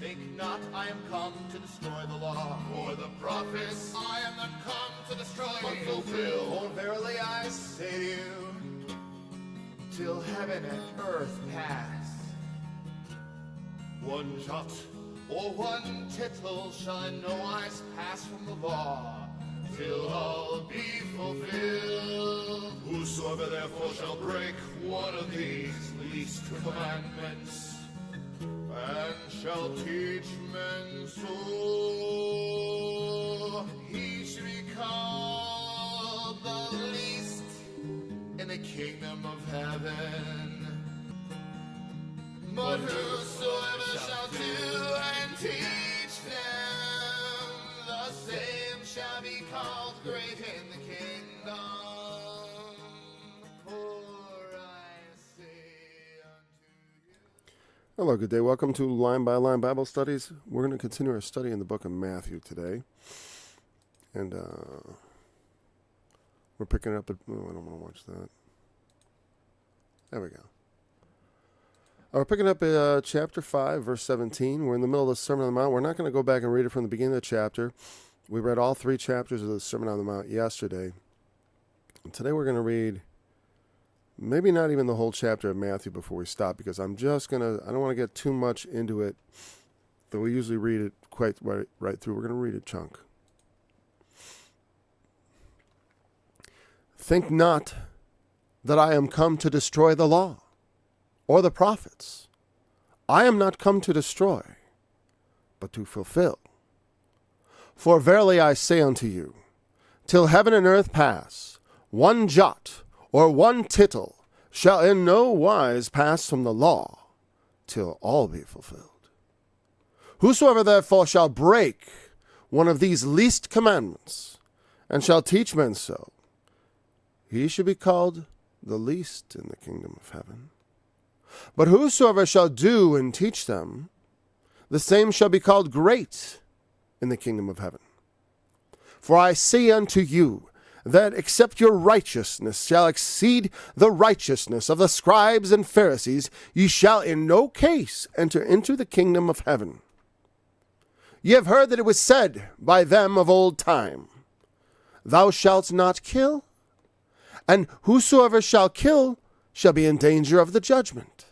Think not I am come to destroy the law, or the prophets. I am not come to destroy, but fulfill. For verily I say to you, till heaven and earth pass, one jot or one tittle shall in no wise pass from the law, till all be fulfilled. Whosoever therefore shall break one of these least commandments, and shall teach men so, he shall be called the least in the kingdom of heaven. But whosoever shall do and teach them, the same shall be called great in the kingdom. For I say unto you. Hello, good day. Welcome to Line by Line Bible Studies. We're going to continue our study in the book of Matthew today. And we're picking up at... Oh, I don't want to watch that. There we go. We're picking up at chapter 5, verse 17. We're in the middle of the Sermon on the Mount. We're not going to go back and read it from the beginning of the chapter. We read all 3 chapters of the Sermon on the Mount yesterday. And today we're going to read maybe not even the whole chapter of Matthew before we stop, because I'm just going to, I don't want to get too much into it, though we usually read it quite right through. We're going to read a chunk. Think not that I am come to destroy the law or the prophets. I am not come to destroy, but to fulfill. For verily I say unto you, till heaven and earth pass, one jot or one tittle shall in no wise pass from the law, till all be fulfilled. Whosoever therefore shall break one of these least commandments, and shall teach men so, he shall be called the least in the kingdom of heaven. But whosoever shall do and teach them, the same shall be called great in the kingdom of heaven. For I say unto you, that except your righteousness shall exceed the righteousness of the scribes and Pharisees, ye shall in no case enter into the kingdom of heaven. Ye have heard that it was said by them of old time, Thou shalt not kill, and whosoever shall kill shall be in danger of the judgment.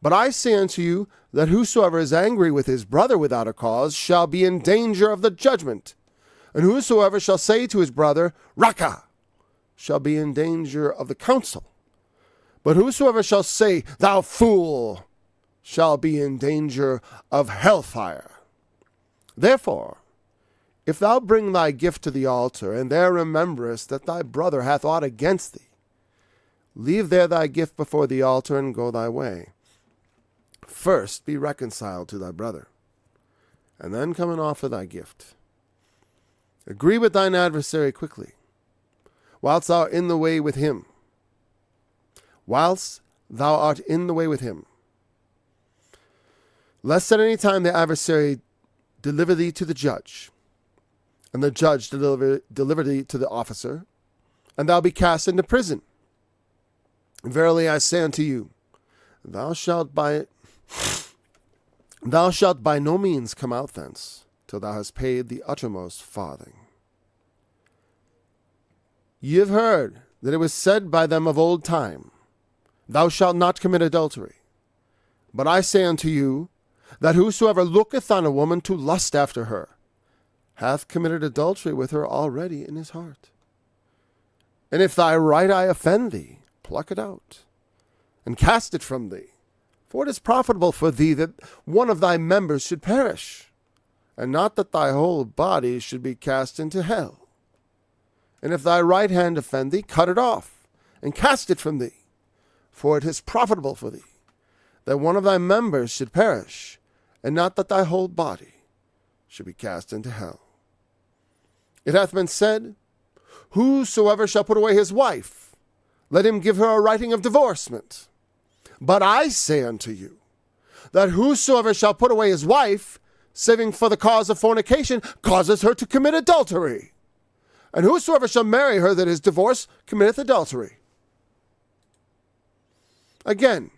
But I say unto you, that whosoever is angry with his brother without a cause shall be in danger of the judgment. And whosoever shall say to his brother, Raca, shall be in danger of the council. But whosoever shall say, Thou fool, shall be in danger of hellfire. Therefore, if thou bring thy gift to the altar, and there rememberest that thy brother hath aught against thee, leave there thy gift before the altar, and go thy way. First be reconciled to thy brother, and then come and offer thy gift. Agree with thine adversary quickly, whilst thou art in the way with him. Whilst thou art in the way with him. Lest at any time the adversary deliver thee to the judge, and the judge deliver thee to the officer, and thou be cast into prison. Verily I say unto you, thou shalt by no means come out thence, till thou hast paid the uttermost farthing. Ye have heard that it was said by them of old time, Thou shalt not commit adultery. But I say unto you, that whosoever looketh on a woman to lust after her, hath committed adultery with her already in his heart. And if thy right eye offend thee, pluck it out, and cast it from thee. For it is profitable for thee that one of thy members should perish, and not that thy whole body should be cast into hell. And if thy right hand offend thee, cut it off, and cast it from thee. For it is profitable for thee that one of thy members should perish, and not that thy whole body should be cast into hell. It hath been said, Whosoever shall put away his wife, let him give her a writing of divorcement. But I say unto you, that whosoever shall put away his wife, saving for the cause of fornication, causes her to commit adultery. And whosoever shall marry her that is divorced, committeth adultery. Again,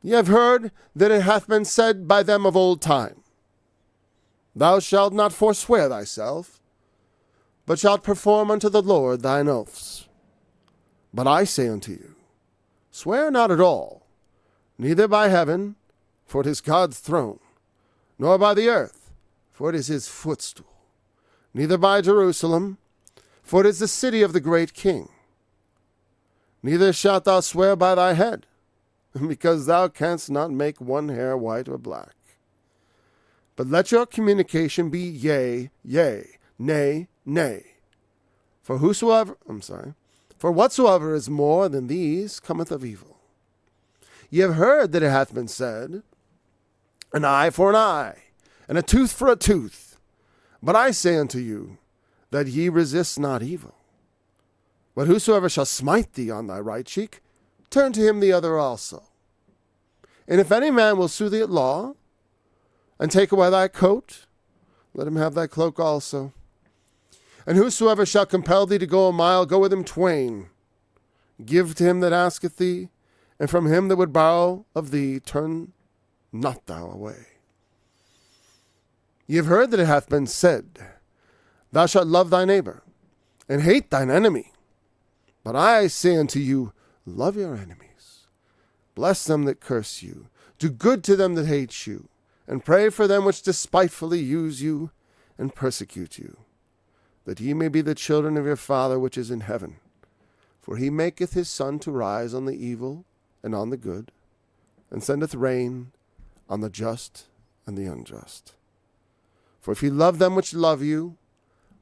ye have heard that it hath been said by them of old time, Thou shalt not forswear thyself, but shalt perform unto the Lord thine oaths. But I say unto you, swear not at all, neither by heaven, for it is God's throne, nor by the earth, for it is his footstool, neither by Jerusalem, for it is the city of the great King. Neither shalt thou swear by thy head, because thou canst not make one hair white or black. But let your communication be yea, yea, nay, nay. For whatsoever is more than these cometh of evil. Ye have heard that it hath been said, an eye for an eye, and a tooth for a tooth. But I say unto you, that ye resist not evil. But whosoever shall smite thee on thy right cheek, turn to him the other also. And if any man will sue thee at law, and take away thy coat, let him have thy cloak also. And whosoever shall compel thee to go a mile, go with him twain. Give to him that asketh thee, and from him that would borrow of thee, turn not thou away. Ye have heard that it hath been said, thou shalt love thy neighbor, and hate thine enemy. But I say unto you, love your enemies. Bless them that curse you. Do good to them that hate you. And pray for them which despitefully use you and persecute you, that ye may be the children of your Father which is in heaven. For he maketh his sun to rise on the evil and on the good, and sendeth rain on the just and the unjust. For if ye love them which love you,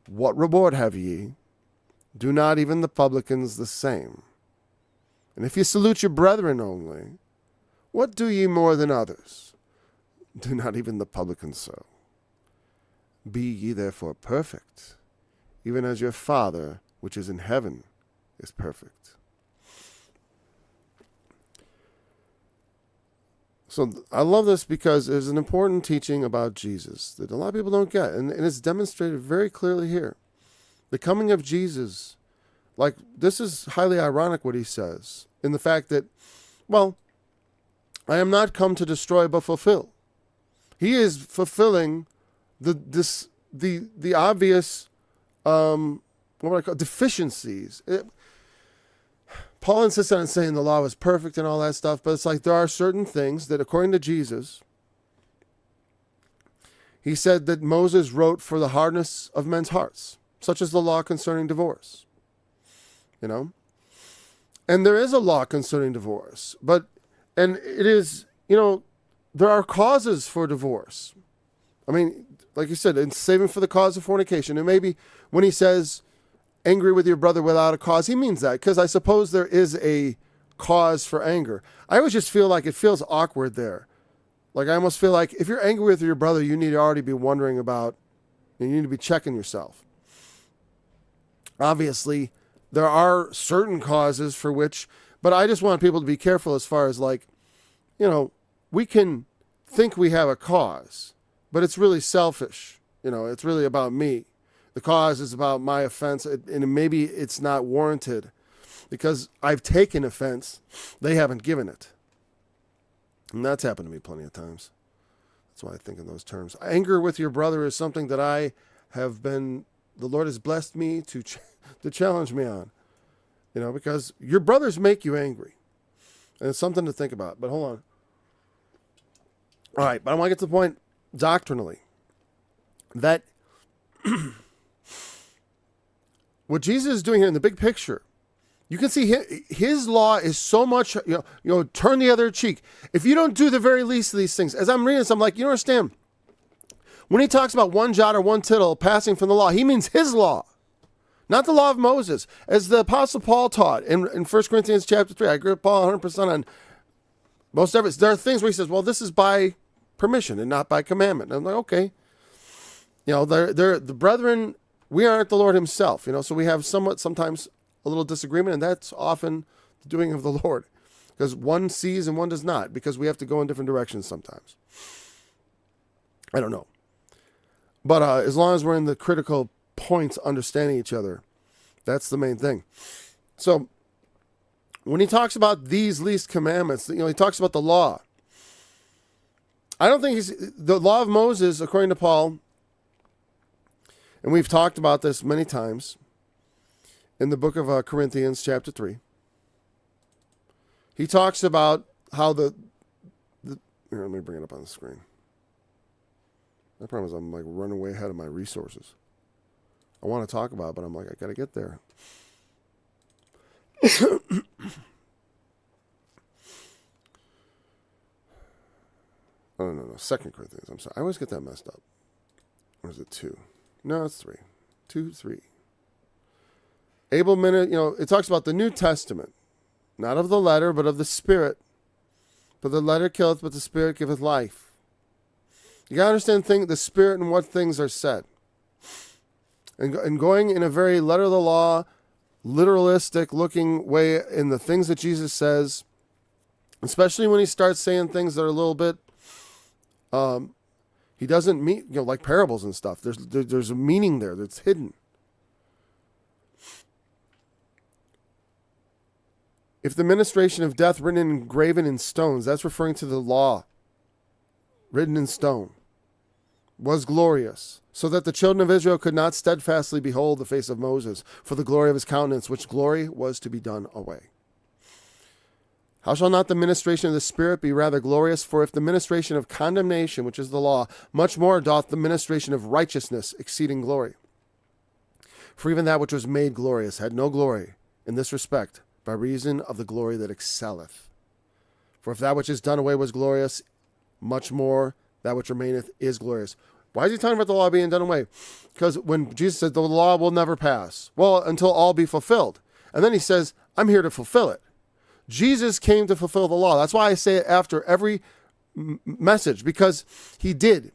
what reward have ye? Do not even the publicans the same? And if ye salute your brethren only, what do ye more than others? Do not even the publicans so? Be ye therefore perfect, even as your Father which is in heaven is perfect. So I love this because there's an important teaching about Jesus that a lot of people don't get, and it's demonstrated very clearly here. The coming of Jesus, like, this is highly ironic what he says, in the fact that, well, I am not come to destroy but fulfill. He is fulfilling the obvious deficiencies. Paul insists on saying the law was perfect and all that stuff, but it's like there are certain things that, according to Jesus, he said that Moses wrote for the hardness of men's hearts, such as the law concerning divorce. You know? And there is a law concerning divorce, and it is, there are causes for divorce. I mean, like you said, it's saving for the cause of fornication. And maybe when he says angry with your brother without a cause, he means that, because I suppose there is a cause for anger. I always just feel like it feels awkward there. Like, I almost feel like if you're angry with your brother, you need to already be wondering about, you need to be checking yourself. Obviously, there are certain causes for which, but I just want people to be careful as far as, like, we can think we have a cause, but it's really selfish. It's really about me. The cause is about my offense, and maybe it's not warranted because I've taken offense. They haven't given it. And that's happened to me plenty of times. That's why I think in those terms. Anger with your brother is something that the Lord has blessed me to challenge me on. Because your brothers make you angry. And it's something to think about. But hold on. All right, but I want to get to the point doctrinally that what Jesus is doing here in the big picture, you can see his law is so much, turn the other cheek. If you don't do the very least of these things, as I'm reading this, I'm like, you understand, when he talks about one jot or one tittle passing from the law, he means his law, not the law of Moses. As the Apostle Paul taught in 1 Corinthians chapter 3, I agree with Paul 100% on most of it. There are things where he says, well, this is by permission and not by commandment. And I'm like, okay. The brethren, we aren't the Lord himself, so we have sometimes a little disagreement, and that's often the doing of the Lord, because one sees and one does not, because we have to go in different directions sometimes. I don't know. But as long as we're in the critical points, understanding each other, that's the main thing. So when he talks about these least commandments, he talks about the law. I don't think the law of Moses, according to Paul, And we've talked about this many times in the book of Corinthians, chapter 3. He talks about how here, let me bring it up on the screen. The problem is I'm like running way ahead of my resources. I want to talk about it, but I'm like, I got to get there. Oh, no. 2 Corinthians. I'm sorry. I always get that messed up. Or is it 2? No, it's 3. 2, 3. Able minute, it talks about the New Testament. Not of the letter, but of the Spirit. For the letter killeth, but the Spirit giveth life. You got to understand the Spirit and what things are said. And going in a very letter of the law, literalistic looking way in the things that Jesus says, especially when he starts saying things that are a little bit, he doesn't mean, like parables and stuff. There's a meaning there that's hidden. If the ministration of death written and engraven in stones, that's referring to the law written in stone, was glorious, so that the children of Israel could not steadfastly behold the face of Moses for the glory of his countenance, which glory was to be done away. How shall not the ministration of the Spirit be rather glorious? For if the ministration of condemnation, which is the law, much more doth the ministration of righteousness exceeding glory. For even that which was made glorious had no glory in this respect, by reason of the glory that excelleth. For if that which is done away was glorious, much more that which remaineth is glorious. Why is he talking about the law being done away? Because when Jesus said the law will never pass, well, until all be fulfilled. And then he says, I'm here to fulfill it. Jesus came to fulfill the law. That's why I say it after every message, because he did.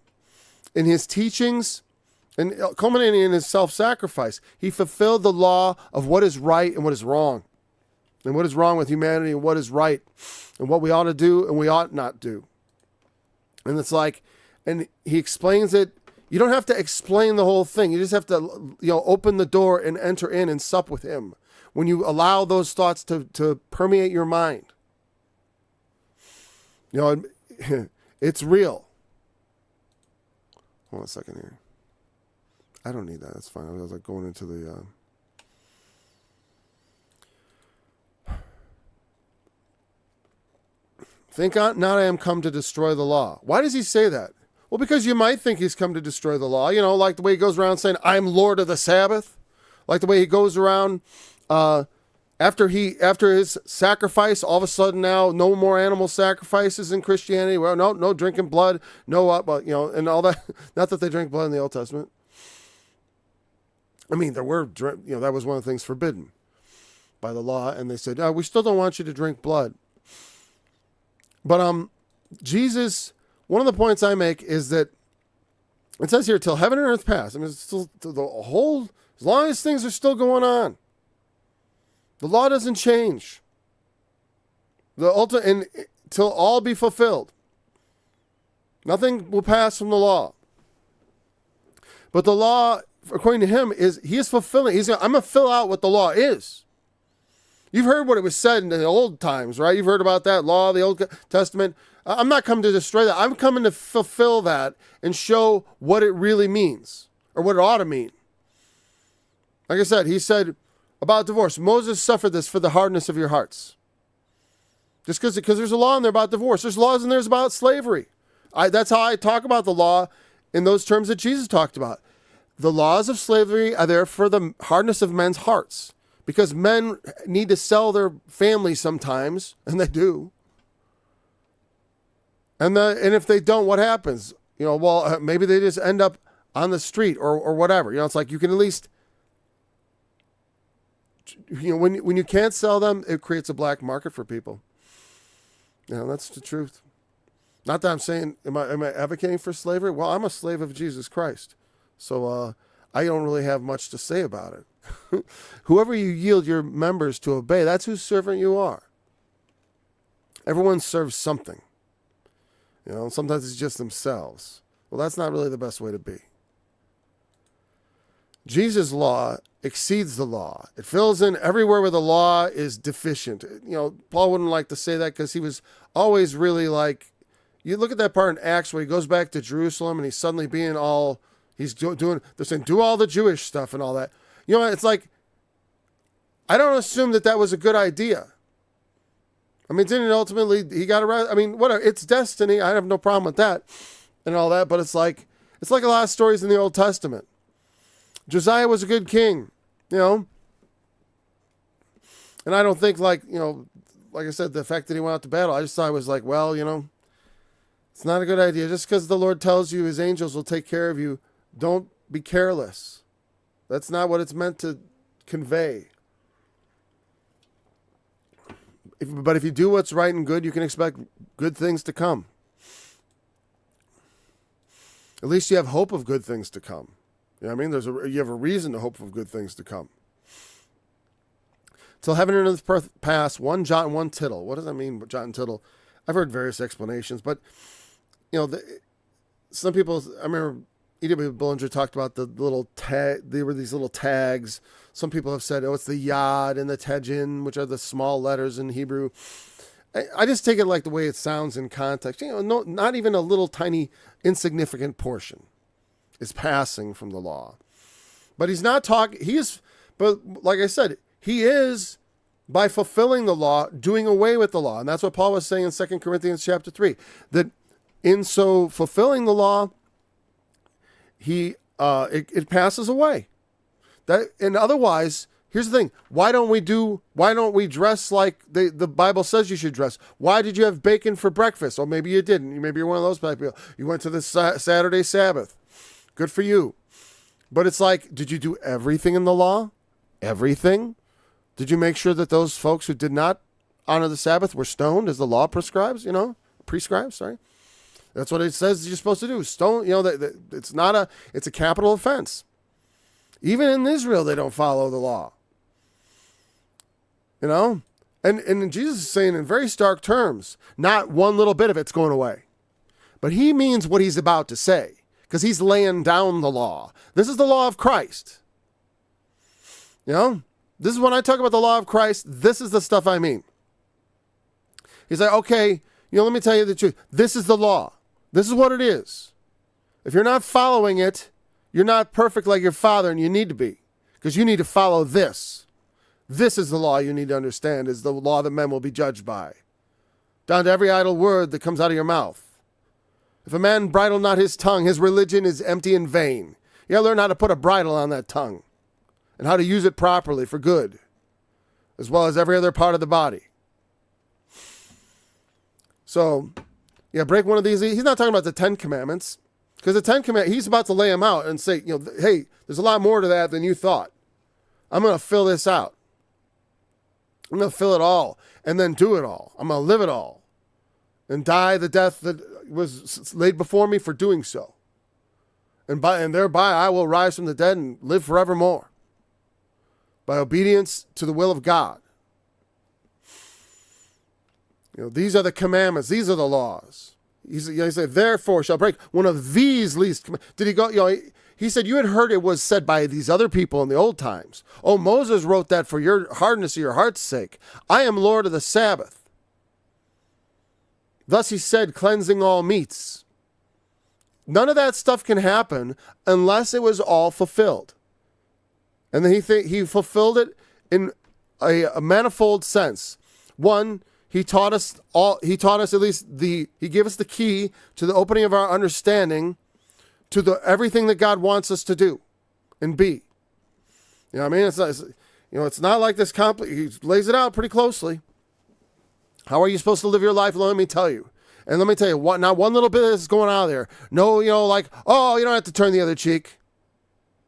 In his teachings, and culminating in his self-sacrifice, he fulfilled the law of what is right and what is wrong. And what is wrong with humanity and what is right. And what we ought to do and we ought not do. And it's like, and he explains it. You don't have to explain the whole thing. You just have to, open the door and enter in and sup with him. When you allow those thoughts to permeate your mind. It's real. Hold on a second here. I don't need that. That's fine. I was like going into the... Think not I am come to destroy the law. Why does he say that? Well, because you might think he's come to destroy the law. Like the way he goes around saying, I'm Lord of the Sabbath. Like the way he goes around after his sacrifice, all of a sudden now, no more animal sacrifices in Christianity. Well, no drinking blood, no, and all that. Not that they drink blood in the Old Testament. I mean, there were, that was one of the things forbidden by the law. And they said, we still don't want you to drink blood. But Jesus, one of the points I make is that it says here, till heaven and earth pass. I mean, it's still as long as things are still going on. The law doesn't change. Till all be fulfilled. Nothing will pass from the law. But the law, according to him, he is fulfilling. I'm going to fill out what the law is. You've heard what it was said in the old times, right? You've heard about that law, the Old Testament. I'm not coming to destroy that. I'm coming to fulfill that and show what it really means or what it ought to mean. Like I said, he said about divorce, Moses suffered this for the hardness of your hearts. Just because there's a law in there about divorce. There's laws in there about slavery. That's how I talk about the law in those terms that Jesus talked about. The laws of slavery are there for the hardness of men's hearts. Because men need to sell their families sometimes, and they do. And if they don't, what happens? Maybe they just end up on the street or whatever. It's like you can at least, when you can't sell them, it creates a black market for people. That's the truth. Not that I'm saying, am I advocating for slavery? Well, I'm a slave of Jesus Christ. So I don't really have much to say about it. Whoever you yield your members to obey, that's whose servant you are. Everyone serves something. Sometimes it's just themselves. Well, that's not really the best way to be. Jesus' law exceeds the law. It fills in everywhere where the law is deficient. Paul wouldn't like to say that because he was always really like, you look at that part in Acts where he goes back to Jerusalem and he's suddenly being all, He's doing, they're saying, do all the Jewish stuff and all that. You know, it's like, I don't assume that was a good idea. I mean, didn't it ultimately, he got arrested? I mean, whatever, it's destiny. I have no problem with that and all that, but it's like a lot of stories in the Old Testament. Josiah was a good king, you know, and I don't think, like, you know, like I said, the fact that he went out to battle, I just thought it was like, well, you know, it's not a good idea. Just because the Lord tells you his angels will take care of you, don't be careless. That's not what it's meant to convey. But if you do what's right and good, you can expect good things to come. At least you have hope of good things to come. You know what I mean? You have a reason to hope of good things to come. Till heaven and earth pass, one jot and one tittle. What does that mean, jot and tittle? I've heard various explanations, but, you know, some people, I remember E.W. Bullinger talked about the little tag. There were these little tags. Some people have said, oh, it's the yod and the tejin, which are the small letters in Hebrew. I just take it like the way it sounds in context. You know, not even a little tiny insignificant portion is passing from the law. But he's not talking, but like I said, he is, by fulfilling the law, doing away with the law. And that's what Paul was saying in 2 Corinthians chapter 3, that in so fulfilling the law, it passes away. And otherwise, here's the thing. Why don't we dress like the Bible says you should dress? Why did you have bacon for breakfast? Or maybe you didn't. Maybe you're one of those people. You went to the Saturday Sabbath. Good for you. But it's like, did you do everything in the law? Everything? Did you make sure that those folks who did not honor the Sabbath were stoned as the law prescribes, sorry? That's what it says you're supposed to do. Stone, it's a capital offense. Even in Israel, they don't follow the law. You know? And Jesus is saying in very stark terms, not one little bit of it's going away. But he means what he's about to say, because he's laying down the law. This is the law of Christ. You know? This is when I talk about the law of Christ, this is the stuff I mean. He's like, okay, let me tell you the truth. This is the law. This is what it is. If you're not following it, you're not perfect like your Father, and you need to be, because you need to follow this. This is the law you need to understand, is the law that men will be judged by. Down to every idle word that comes out of your mouth. If a man bridle not his tongue, his religion is empty and vain. You got to learn how to put a bridle on that tongue and how to use it properly for good, as well as every other part of the body. So, break one of these. He's not talking about the 10 Commandments, because the 10 Commandments, he's about to lay them out and say, hey, there's a lot more to that than you thought. I'm going to fill this out. I'm going to fill it all and then do it all. I'm going to live it all and die the death that was laid before me for doing so. And thereby I will rise from the dead and live forevermore by obedience to the will of God. These are the commandments. These are the laws. He said, therefore shall break one of these least. Did he go, he said, you had heard it was said by these other people in the old times. Oh, Moses wrote that for your hardness of your heart's sake. I am Lord of the Sabbath. Thus he said, cleansing all meats. None of that stuff can happen unless it was all fulfilled. And then he fulfilled it in a manifold sense. One, he taught us at least he gave us the key to the opening of our understanding to everything that God wants us to do and be. You know what I mean? It's not like this he lays it out pretty closely. How are you supposed to live your life? Let me tell you. And let me tell you, not one little bit of this is going out there. No, you don't have to turn the other cheek.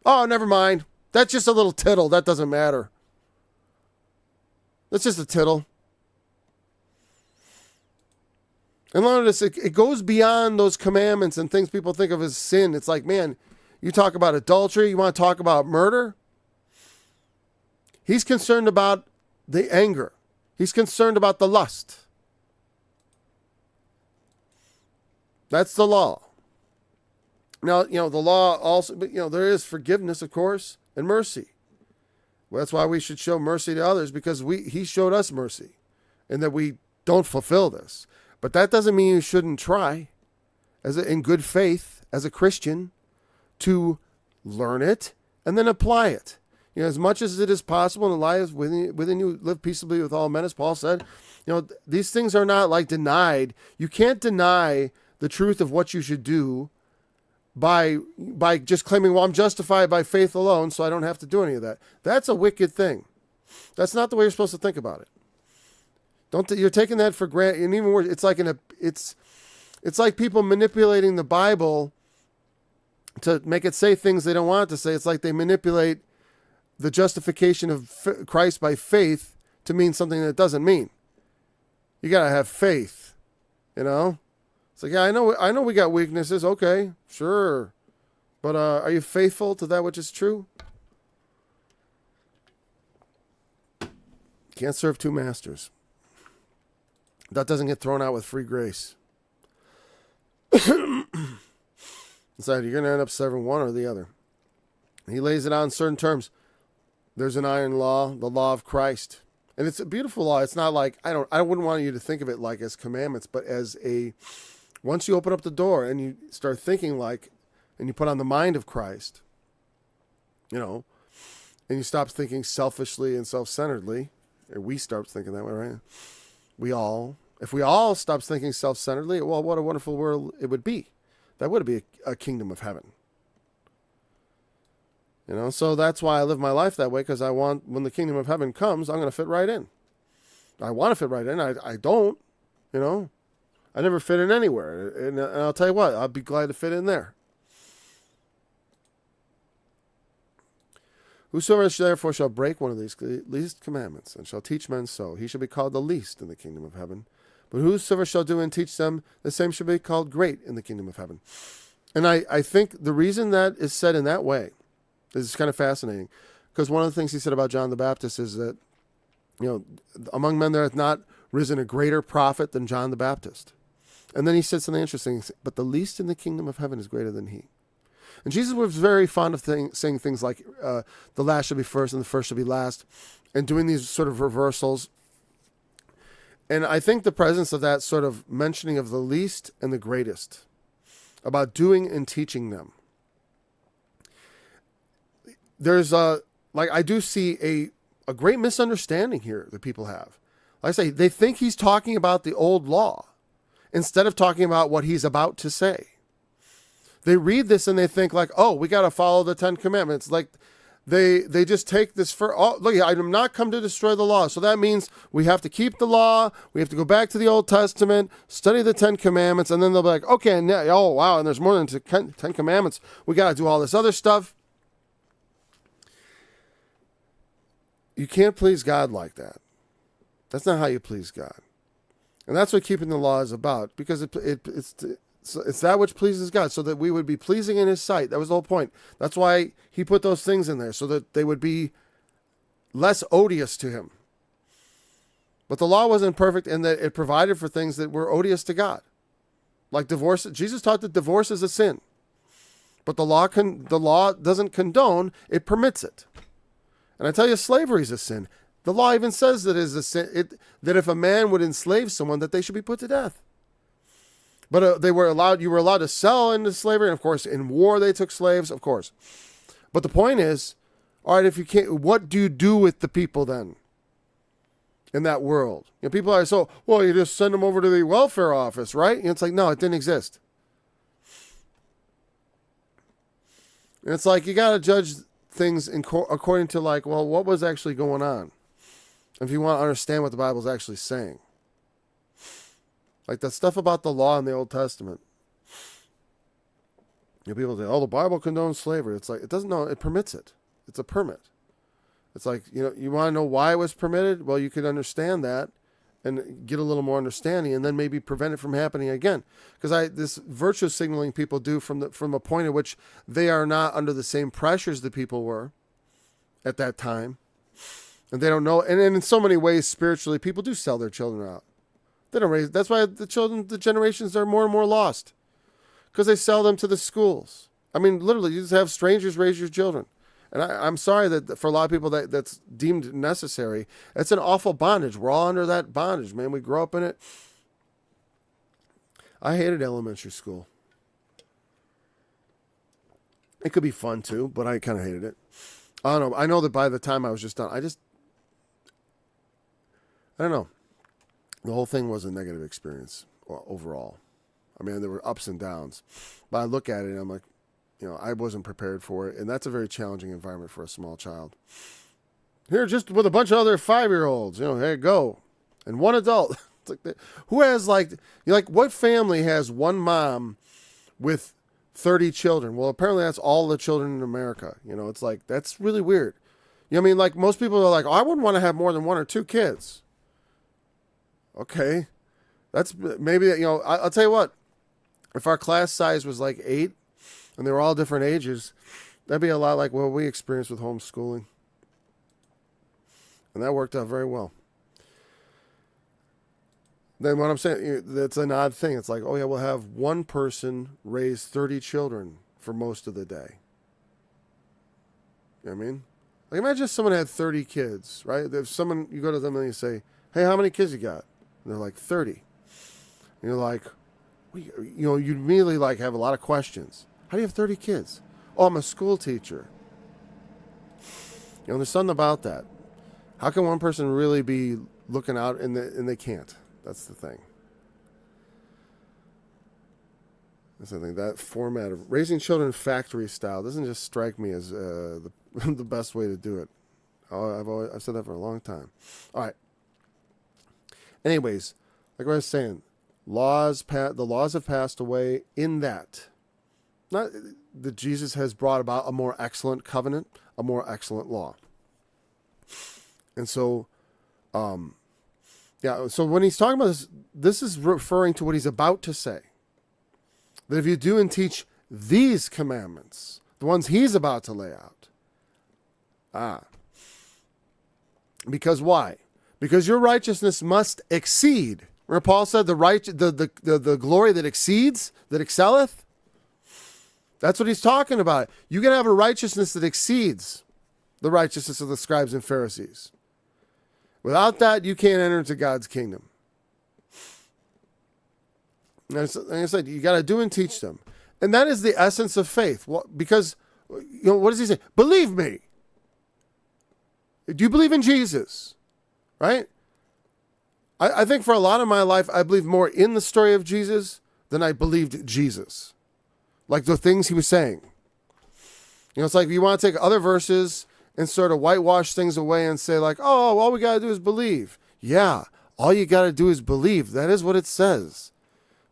Oh, never mind. That's just a little tittle. That doesn't matter. That's just a tittle. And notice it goes beyond those commandments and things people think of as sin. It's like, man, you talk about adultery, you want to talk about murder? He's concerned about the anger. He's concerned about the lust. That's the law. Now, the law also, but, there is forgiveness, of course, and mercy. Well, that's why we should show mercy to others, because he showed us mercy, and that we don't fulfill this. But that doesn't mean you shouldn't try, in good faith, as a Christian, to learn it and then apply it. You know, as much as it is possible in the lives within you, live peaceably with all men, as Paul said. You know, these things are not like denied. You can't deny the truth of what you should do by just claiming, well, I'm justified by faith alone, so I don't have to do any of that. That's a wicked thing. That's not the way you're supposed to think about it. You're taking that for granted, and even worse, it's like people manipulating the Bible to make it say things they don't want it to say. It's like they manipulate the justification of Christ by faith to mean something that it doesn't mean. You gotta have faith, you know. It's like, yeah, I know we got weaknesses. Okay, sure, but are you faithful to that which is true? Can't serve two masters. That doesn't get thrown out with free grace. Inside, you're going to end up serving one or the other. He lays it out in certain terms. There's an iron law, the law of Christ. And it's a beautiful law. It's not like, I wouldn't want you to think of it like as commandments, but as once you open up the door and you start thinking like, and you put on the mind of Christ, you know, and you stop thinking selfishly and self-centeredly, or we start thinking that way, right? If we all stopped thinking self-centeredly, well, what a wonderful world it would be. That would be a kingdom of heaven. You know, so that's why I live my life that way, because I want, when the kingdom of heaven comes, I'm going to fit right in. I want to fit right in. I don't, you know. I never fit in anywhere. And I'll tell you what, I'll be glad to fit in there. Whosoever therefore shall break one of these least commandments, and shall teach men so, he shall be called the least in the kingdom of heaven. But whosoever shall do and teach them, the same shall be called great in the kingdom of heaven. And I think the reason that is said in that way is kind of fascinating. Because one of the things he said about John the Baptist is that, you know, among men there hath not risen a greater prophet than John the Baptist. And then he said something interesting, but the least in the kingdom of heaven is greater than he. And Jesus was very fond of saying things like, the last shall be first and the first shall be last, and doing these sort of reversals. And I think the presence of that sort of mentioning of the least and the greatest, about doing and teaching them. There's I do see a great misunderstanding here that people have. Like I say, they think he's talking about the old law instead of talking about what he's about to say. They read this and they think like, oh, we got to follow the 10 commandments. Like they just take this for, oh, look, I am not come to destroy the law. So that means we have to keep the law. We have to go back to the Old Testament, study the 10 commandments. And then they'll be like, okay, oh, wow. And there's more than 10 commandments. We got to do all this other stuff. You can't please God like that. That's not how you please God. And that's what keeping the law is about, because it's that which pleases God, so that we would be pleasing in his sight. That was the whole point. That's why he put those things in there, so that they would be less odious to him. But the law wasn't perfect in that it provided for things that were odious to God. Like divorce. Jesus taught that divorce is a sin. But the law doesn't condone, it permits it. And I tell you, slavery is a sin. The law even says that it is a sin, that if a man would enslave someone, that they should be put to death. But you were allowed to sell into slavery. And of course, in war, they took slaves, of course. But the point is, all right, if you can't, what do you do with the people then in that world? You know, people are so, well, you just send them over to the welfare office, right? And it's like, no, it didn't exist. And it's like, you got to judge things according to like, well, what was actually going on? If you want to understand what the Bible's actually saying. Like the stuff about the law in the Old Testament. You know, people say, oh, the Bible condones slavery. It's like, it doesn't know, it permits it. It's a permit. It's like, you know, you want to know why it was permitted? Well, you could understand that and get a little more understanding and then maybe prevent it from happening again. Because this virtue signaling people do from a point at which they are not under the same pressures that people were at that time. And they don't know. And in so many ways, spiritually, people do sell their children out. They don't raise. That's why the generations are more and more lost. Because they sell them to the schools. I mean, literally, you just have strangers raise your children. And I'm sorry that for a lot of people that's deemed necessary. It's an awful bondage. We're all under that bondage, man. We grow up in it. I hated elementary school. It could be fun too, but I kind of hated it. I don't know. I know that by the time I was just done, I don't know. The whole thing was a negative experience overall. I mean, there were ups and downs, but I look at it and I'm like, I wasn't prepared for it. And that's a very challenging environment for a small child. Here, just with a bunch of other 5-year-olds, hey, go. And one adult. It's like who has what family has one mom with 30 children? Well, apparently that's all the children in America. It's like, that's really weird. Like most people are like, oh, I wouldn't want to have more than 1 or 2 kids. Okay. That's maybe, I'll tell you what, if our class size was like 8 and they were all different ages, that'd be a lot like what we experienced with homeschooling. And that worked out very well. Then what I'm saying, that's an odd thing. It's like, oh yeah, we'll have one person raise 30 children for most of the day. You know what I mean? Like imagine if someone had 30 kids, right? If someone, you go to them and you say, hey, how many kids you got? And they're like 30. And you're like, you immediately like have a lot of questions. How do you have 30 kids? Oh, I'm a school teacher. There's something about that. How can one person really be looking out and they can't? That's the thing. That's the thing. That format of raising children factory style doesn't just strike me as the best way to do it. I've said that for a long time. All right. Anyways, like what I was saying, the laws have passed away in that. Not that Jesus has brought about a more excellent covenant, a more excellent law. And so, so when he's talking about this is referring to what he's about to say. That if you do and teach these commandments, the ones he's about to lay out. Because why? Because your righteousness must exceed. Remember Paul said the glory that exceeds, that excelleth? That's what he's talking about. You can have a righteousness that exceeds the righteousness of the scribes and Pharisees. Without that, you can't enter into God's kingdom. And like I said, you got to do and teach them. And that is the essence of faith. Because, what does he say? Believe me. Do you believe in Jesus? Right? I think for a lot of my life, I believed more in the story of Jesus than I believed Jesus. Like the things he was saying. It's like you want to take other verses and sort of whitewash things away and say like, oh, all we got to do is believe. Yeah, all you got to do is believe. That is what it says.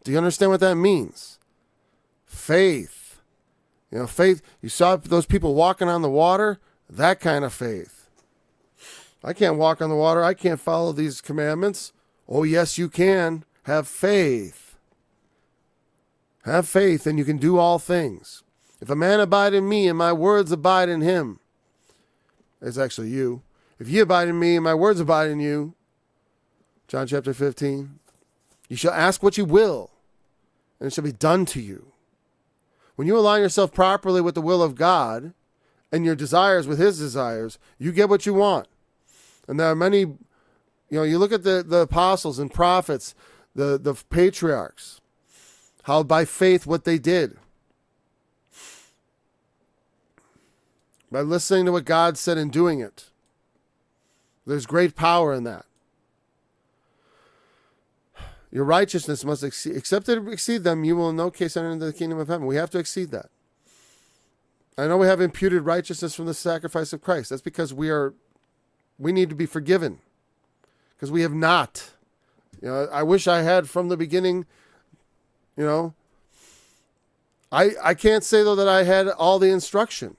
Do you understand what that means? Faith. Faith, you saw those people walking on the water? That kind of faith. I can't walk on the water. I can't follow these commandments. Oh, yes, you can. Have faith. Have faith and you can do all things. If a man abide in me and my words abide in him, it's actually you. If ye abide in me and my words abide in you, John chapter 15, you shall ask what you will, and it shall be done to you. When you align yourself properly with the will of God and your desires with his desires, you get what you want. And there are many, you look at the apostles and prophets, the patriarchs, how by faith what they did. By listening to what God said and doing it. There's great power in that. Your righteousness must exceed, except to exceed them, you will in no case enter into the kingdom of heaven. We have to exceed that. I know we have imputed righteousness from the sacrifice of Christ. That's because we need to be forgiven. Because we have not. I wish I had from the beginning, I can't say though that I had all the instruction.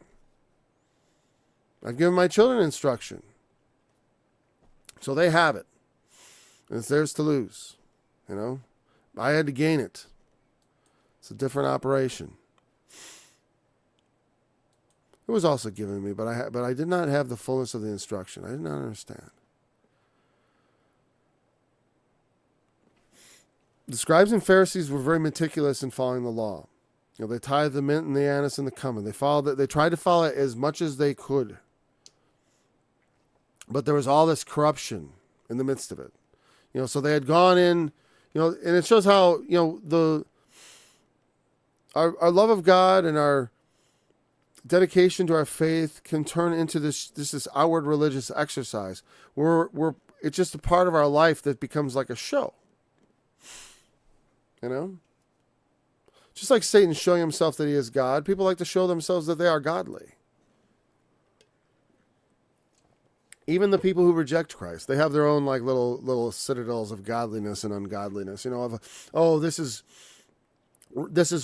I've given my children instruction. So they have it. And it's theirs to lose. I had to gain it. It's a different operation. It was also given me, but I did not have the fullness of the instruction. I did not understand. The scribes and Pharisees were very meticulous in following the law. They tithed the mint and the anise and the cumin. They tried to follow it as much as they could. But there was all this corruption in the midst of it. So they had gone in, and it shows how, our love of God and our dedication to our faith can turn into this outward religious exercise. It's just a part of our life that becomes like a show. You know? Just like Satan showing himself that he is God, people like to show themselves that they are godly. Even the people who reject Christ, they have their own like little citadels of godliness and ungodliness. You know, this is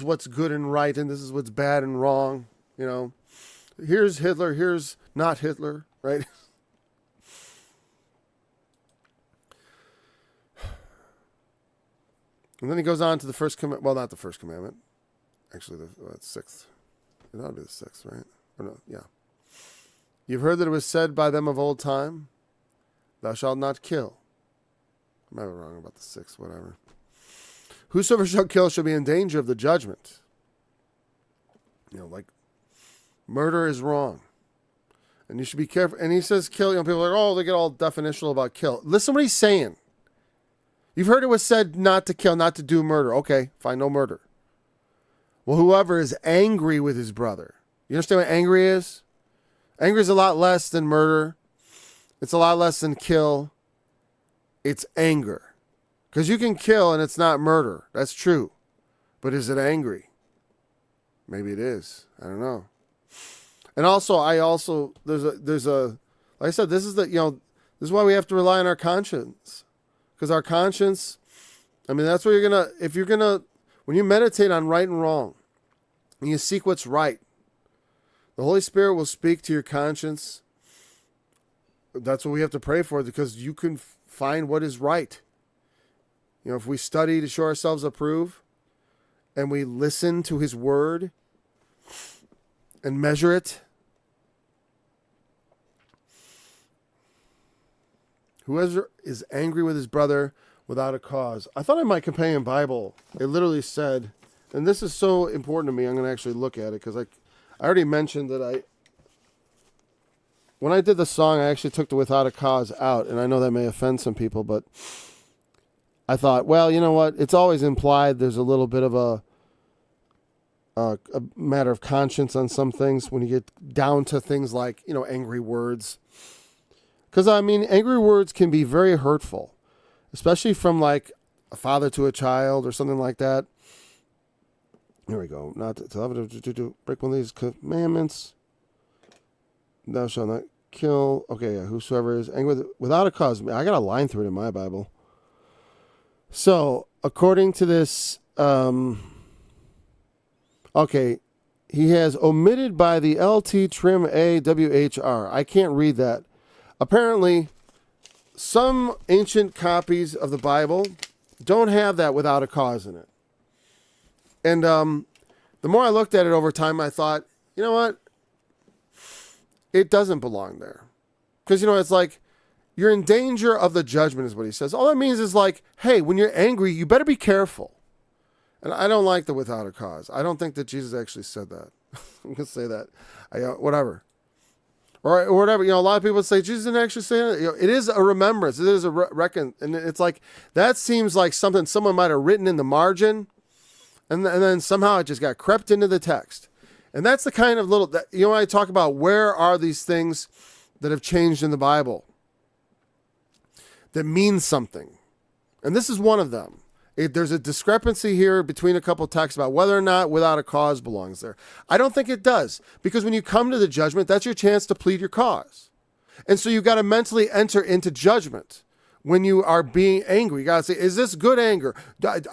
what's good and right, and this is what's bad and wrong. You know, here's Hitler, here's not Hitler, right? And then he goes on to the first commandment. Well, not the first commandment. Actually, the sixth. It ought to be the sixth, right? Or no, yeah. You've heard that it was said by them of old time, thou shalt not kill. I might be wrong about the sixth, whatever. Whosoever shall kill shall be in danger of the judgment. You know, like, murder is wrong. And you should be careful. And he says kill. You know, people are like, oh, they get all definitional about kill. Listen what he's saying. You've heard it was said not to kill, not to do murder. Okay, fine, no murder. Well, whoever is angry with his brother. You understand what angry is? Angry is a lot less than murder. It's a lot less than kill. It's anger. Because you can kill and it's not murder. That's true. But is it angry? Maybe it is. I don't know. And also, there's a, like I said, this is why we have to rely on our conscience. Because our conscience, I mean, that's what when you meditate on right and wrong, and you seek what's right, the Holy Spirit will speak to your conscience. That's what we have to pray for, because you can find what is right. You know, if we study to show ourselves approved, and we listen to his word, and measure it. Whoever is angry with his brother without a cause. I thought in my companion Bible, it literally said, and this is so important to me, I'm going to actually look at it, because I already mentioned that when I did the song, I actually took the without a cause out, and I know that may offend some people, but I thought, well, you know what? It's always implied there's a little bit of a matter of conscience on some things when you get down to things like, you know, angry words. Because, I mean, angry words can be very hurtful, especially from like a father to a child or something like that. Here we go. Not to break one of these commandments. Thou shalt not kill. Okay, yeah, whosoever is angry without a cause. I got a line through it in my Bible. So, according to this, okay, he has omitted by the LT trim AWHR. I can't read that. Apparently, some ancient copies of the Bible don't have that without a cause in it. And the more I looked at it over time, I thought, you know what? It doesn't belong there. Because, you know, it's like, you're in danger of the judgment is what he says. All that means is like, hey, when you're angry, you better be careful. And I don't like the without a cause. I don't think that Jesus actually said that. I'm going to say that. Whatever. Or whatever. You know, a lot of people say Jesus didn't actually say that. You know, it is a remembrance. It is a reckon. And it's like, that seems like something someone might have written in the margin. And then somehow it just got crept into the text. And that's the kind of you know, when I talk about where are these things that have changed in the Bible that means something. And this is one of them. There's a discrepancy here between a couple texts about whether or not without a cause belongs there. I don't think it does, because when you come to the judgment, that's your chance to plead your cause. And so you've got to mentally enter into judgment when you are being angry. You got to say, is this good anger?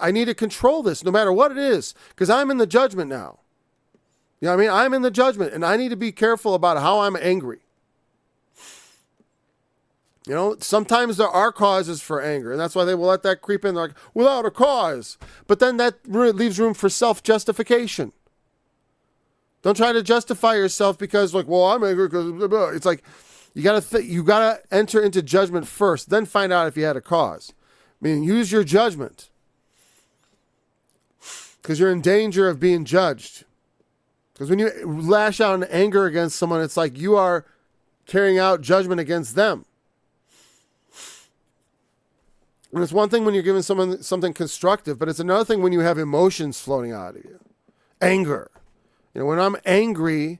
I need to control this no matter what it is, because I'm in the judgment now. You know what I mean? I'm in the judgment, and I need to be careful about how I'm angry. You know, sometimes there are causes for anger, and that's why they will let that creep in. They're like, without a cause. But then that leaves room for self-justification. Don't try to justify yourself because, like, well, I'm angry because blah, blah. It's like you gotta enter into judgment first, then find out if you had a cause. I mean, use your judgment because you're in danger of being judged. Because when you lash out in anger against someone, it's like you are carrying out judgment against them. And it's one thing when you're giving someone something constructive, but it's another thing when you have emotions floating out of you. Anger. You know, when I'm angry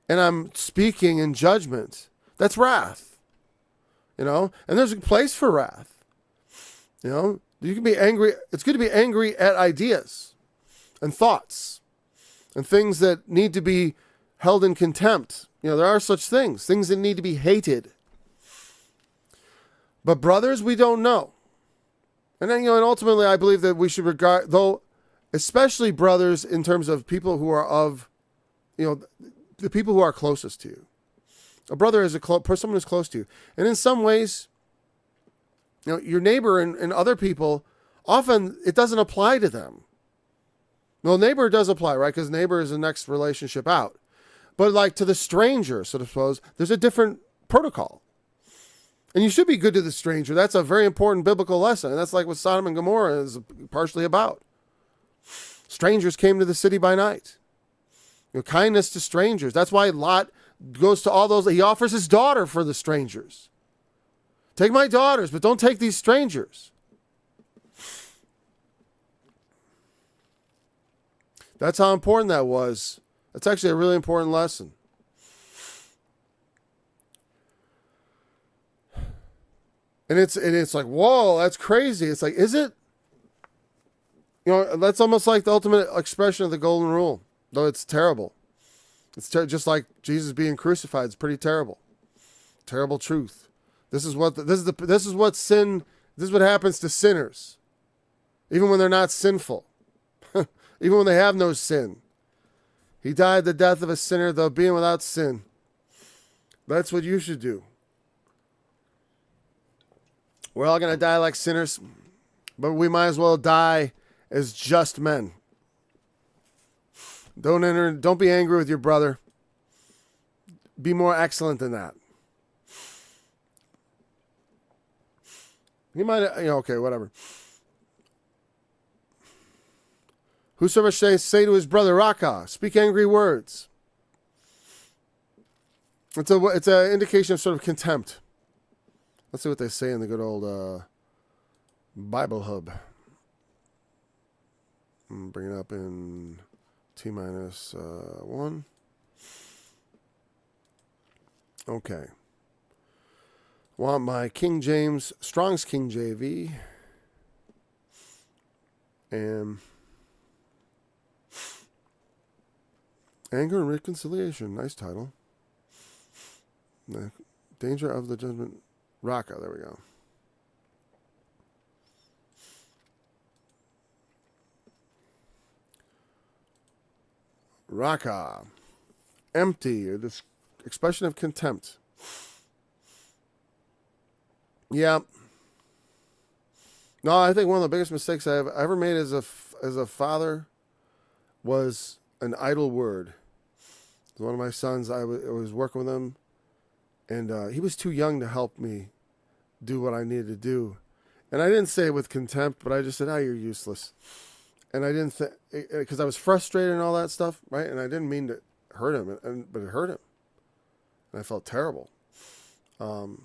and I'm speaking in judgment, that's wrath. And there's a place for wrath. You can be angry. It's good to be angry at ideas and thoughts and things that need to be held in contempt. There are such things that need to be hated. But brothers, we don't know. And then, and ultimately I believe that we should regard, though, especially brothers in terms of people who are of, the people who are closest to you. A brother is someone who's close to you. And in some ways, your neighbor and other people, often it doesn't apply to them. Well, neighbor does apply, right? Because neighbor is the next relationship out. But like to the stranger, so to suppose, there's a different protocol. And you should be good to the stranger. That's a very important biblical lesson. And that's like what Sodom and Gomorrah is partially about. Strangers came to the city by night. Kindness to strangers. That's why Lot goes to all those. He offers his daughter for the strangers. Take my daughters, but don't take these strangers. That's how important that was. That's actually a really important lesson. And it's like, whoa, that's crazy. It's like, is it? That's almost like the ultimate expression of the golden rule, though it's terrible. It's just like Jesus being crucified. It's pretty terrible. Terrible truth. This is what happens to sinners, even when they're not sinful, even when they have no sin. He died the death of a sinner, though being without sin. That's what you should do. We're all going to die like sinners, but we might as well die as just men. Don't be angry with your brother. Be more excellent than that. He might, okay, whatever. Whosoever shall say to his brother, Raka, speak angry words. It's an indication of sort of contempt. Let's see what they say in the good old Bible Hub. Bring it up in T-1. Okay. Want my King James, Strong's King JV. And Anger and Reconciliation. Nice title. The Danger of the Judgment. Raka, there we go. Raka. Empty. This expression of contempt. Yeah. No, I think one of the biggest mistakes I've ever made as a father was an idle word. One of my sons, I was working with him, and he was too young to help me do what I needed to do. And I didn't say it with contempt, but I just said, you're useless. And I didn't think, because I was frustrated and all that stuff, right? And I didn't mean to hurt him, but it hurt him. And I felt terrible. And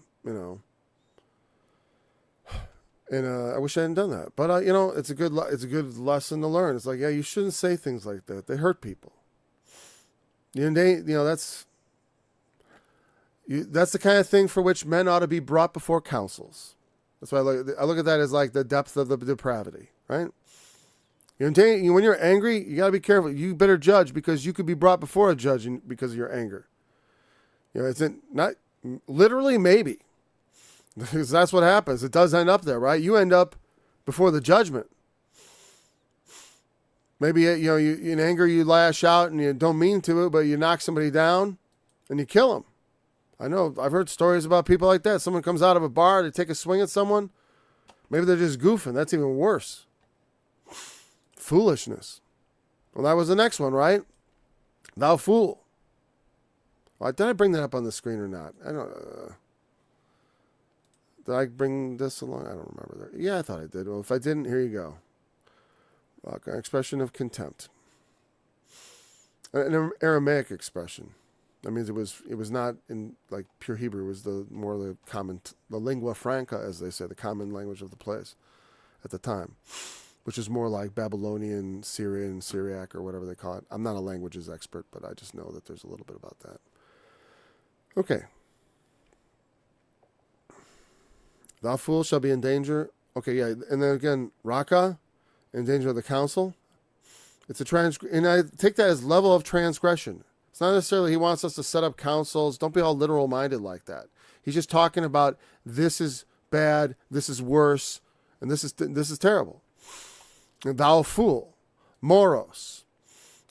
I wish I hadn't done that. But it's a good lesson to learn. It's like, you shouldn't say things like that. They hurt people. That's the kind of thing for which men ought to be brought before councils. That's why I look at that as like the depth of the depravity, right? When you're angry, you got to be careful. You better judge, because you could be brought before a judge because of your anger. It's not literally, maybe. Because that's what happens. It does end up there, right? You end up before the judgment. Maybe, you in anger, you lash out and you don't mean to it, but you knock somebody down and you kill them. I know, I've heard stories about people like that. Someone comes out of a bar to take a swing at someone. Maybe they're just goofing. That's even worse. Foolishness. Well, that was the next one, right? Thou fool. Well, did I bring that up on the screen or not? I don't did I bring this along? I don't remember that. Yeah, I thought I did. Well, if I didn't, here you go. An expression of contempt. An Aramaic expression. That means it was not in like pure Hebrew. It was the lingua franca, as they say, the common language of the place at the time. which is more like Babylonian, Syrian, Syriac, or whatever they call it. I'm not a languages expert, but I just know that there's a little bit about that. Okay. Thou fool shall be in danger. Okay, yeah. And then again, Raka, in danger of the council. It's and I take that as level of transgression. It's not necessarily he wants us to set up councils. Don't be all literal minded like that. He's just talking about this is bad, this is worse, and this is terrible. And thou fool, moros.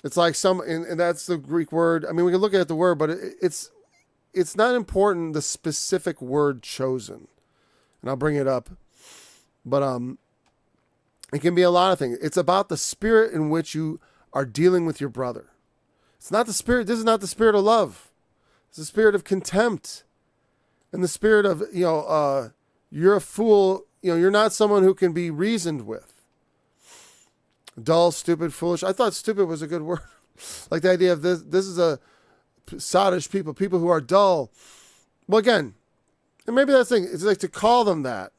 It's like and that's the Greek word. I mean, we can look at the word, but it's not important the specific word chosen. And I'll bring it up. But it can be a lot of things. It's about the spirit in which you are dealing with your brother. It's not the spirit. This is not the spirit of love. It's the spirit of contempt. And the spirit of, you're a fool. You're not someone who can be reasoned with. Dull, stupid, foolish. I thought stupid was a good word. Like the idea of this is a sottish people who are dull. Well, again, and maybe that's the thing. It's like to call them that.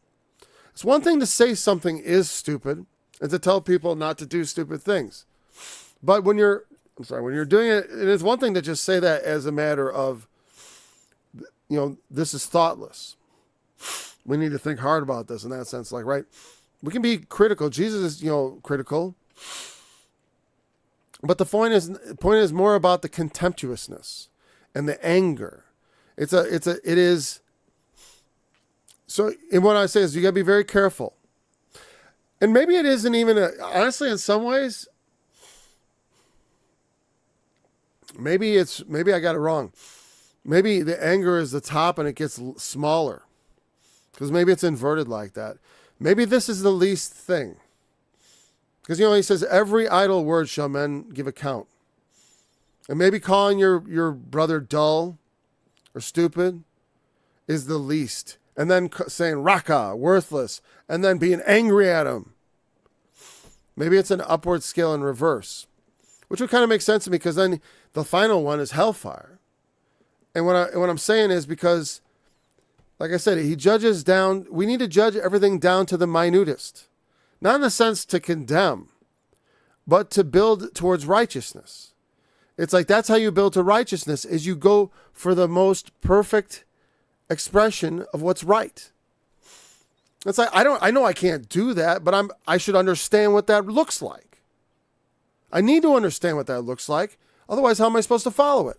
It's one thing to say something is stupid and to tell people not to do stupid things. But when you're doing it, it is one thing to just say that as a matter of, this is thoughtless. We need to think hard about this in that sense. Like, right? We can be critical. Jesus is, critical. But the point is more about the contemptuousness and the anger. It is. So, and what I say is you got to be very careful. And maybe it isn't even, honestly, in some ways, maybe I got it wrong. Maybe the anger is the top and it gets smaller. Because maybe it's inverted like that. Maybe this is the least thing. Because, he says, every idle word shall men give account. And maybe calling your brother dull or stupid is the least. And then saying raka, worthless, and then being angry at him. Maybe it's an upward scale in reverse, which would kind of make sense to me because then the final one is hellfire. And what I'm saying is because, like I said, he judges down. We need to judge everything down to the minutest, not in the sense to condemn, but to build towards righteousness. It's like that's how you build to righteousness is you go for the most perfect expression of what's right. It's like I know I can't do that, but I should understand what that looks like. I need to understand what that looks like. Otherwise, how am I supposed to follow it?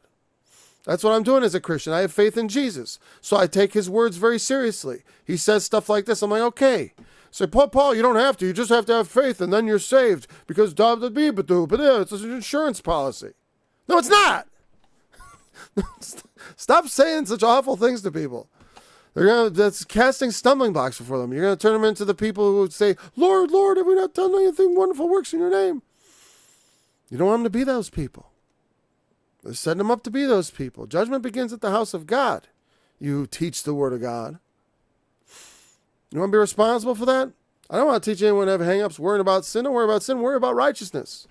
That's what I'm doing as a Christian. I have faith in Jesus. So I take his words very seriously. He says stuff like this. I'm like, okay. So Paul, you don't have to. You just have to have faith and then you're saved because but it's an insurance policy. No, it's not. Stop saying such awful things to people. That's casting stumbling blocks before them. You're going to turn them into the people who would say, Lord, Lord, have we not done anything wonderful works in your name? You don't want them to be those people. They're setting them up to be those people. Judgment begins at the house of God. You teach the word of God. You want to be responsible for that? I don't want to teach anyone to have hang-ups worrying about sin. Don't worry about sin. Worry about righteousness.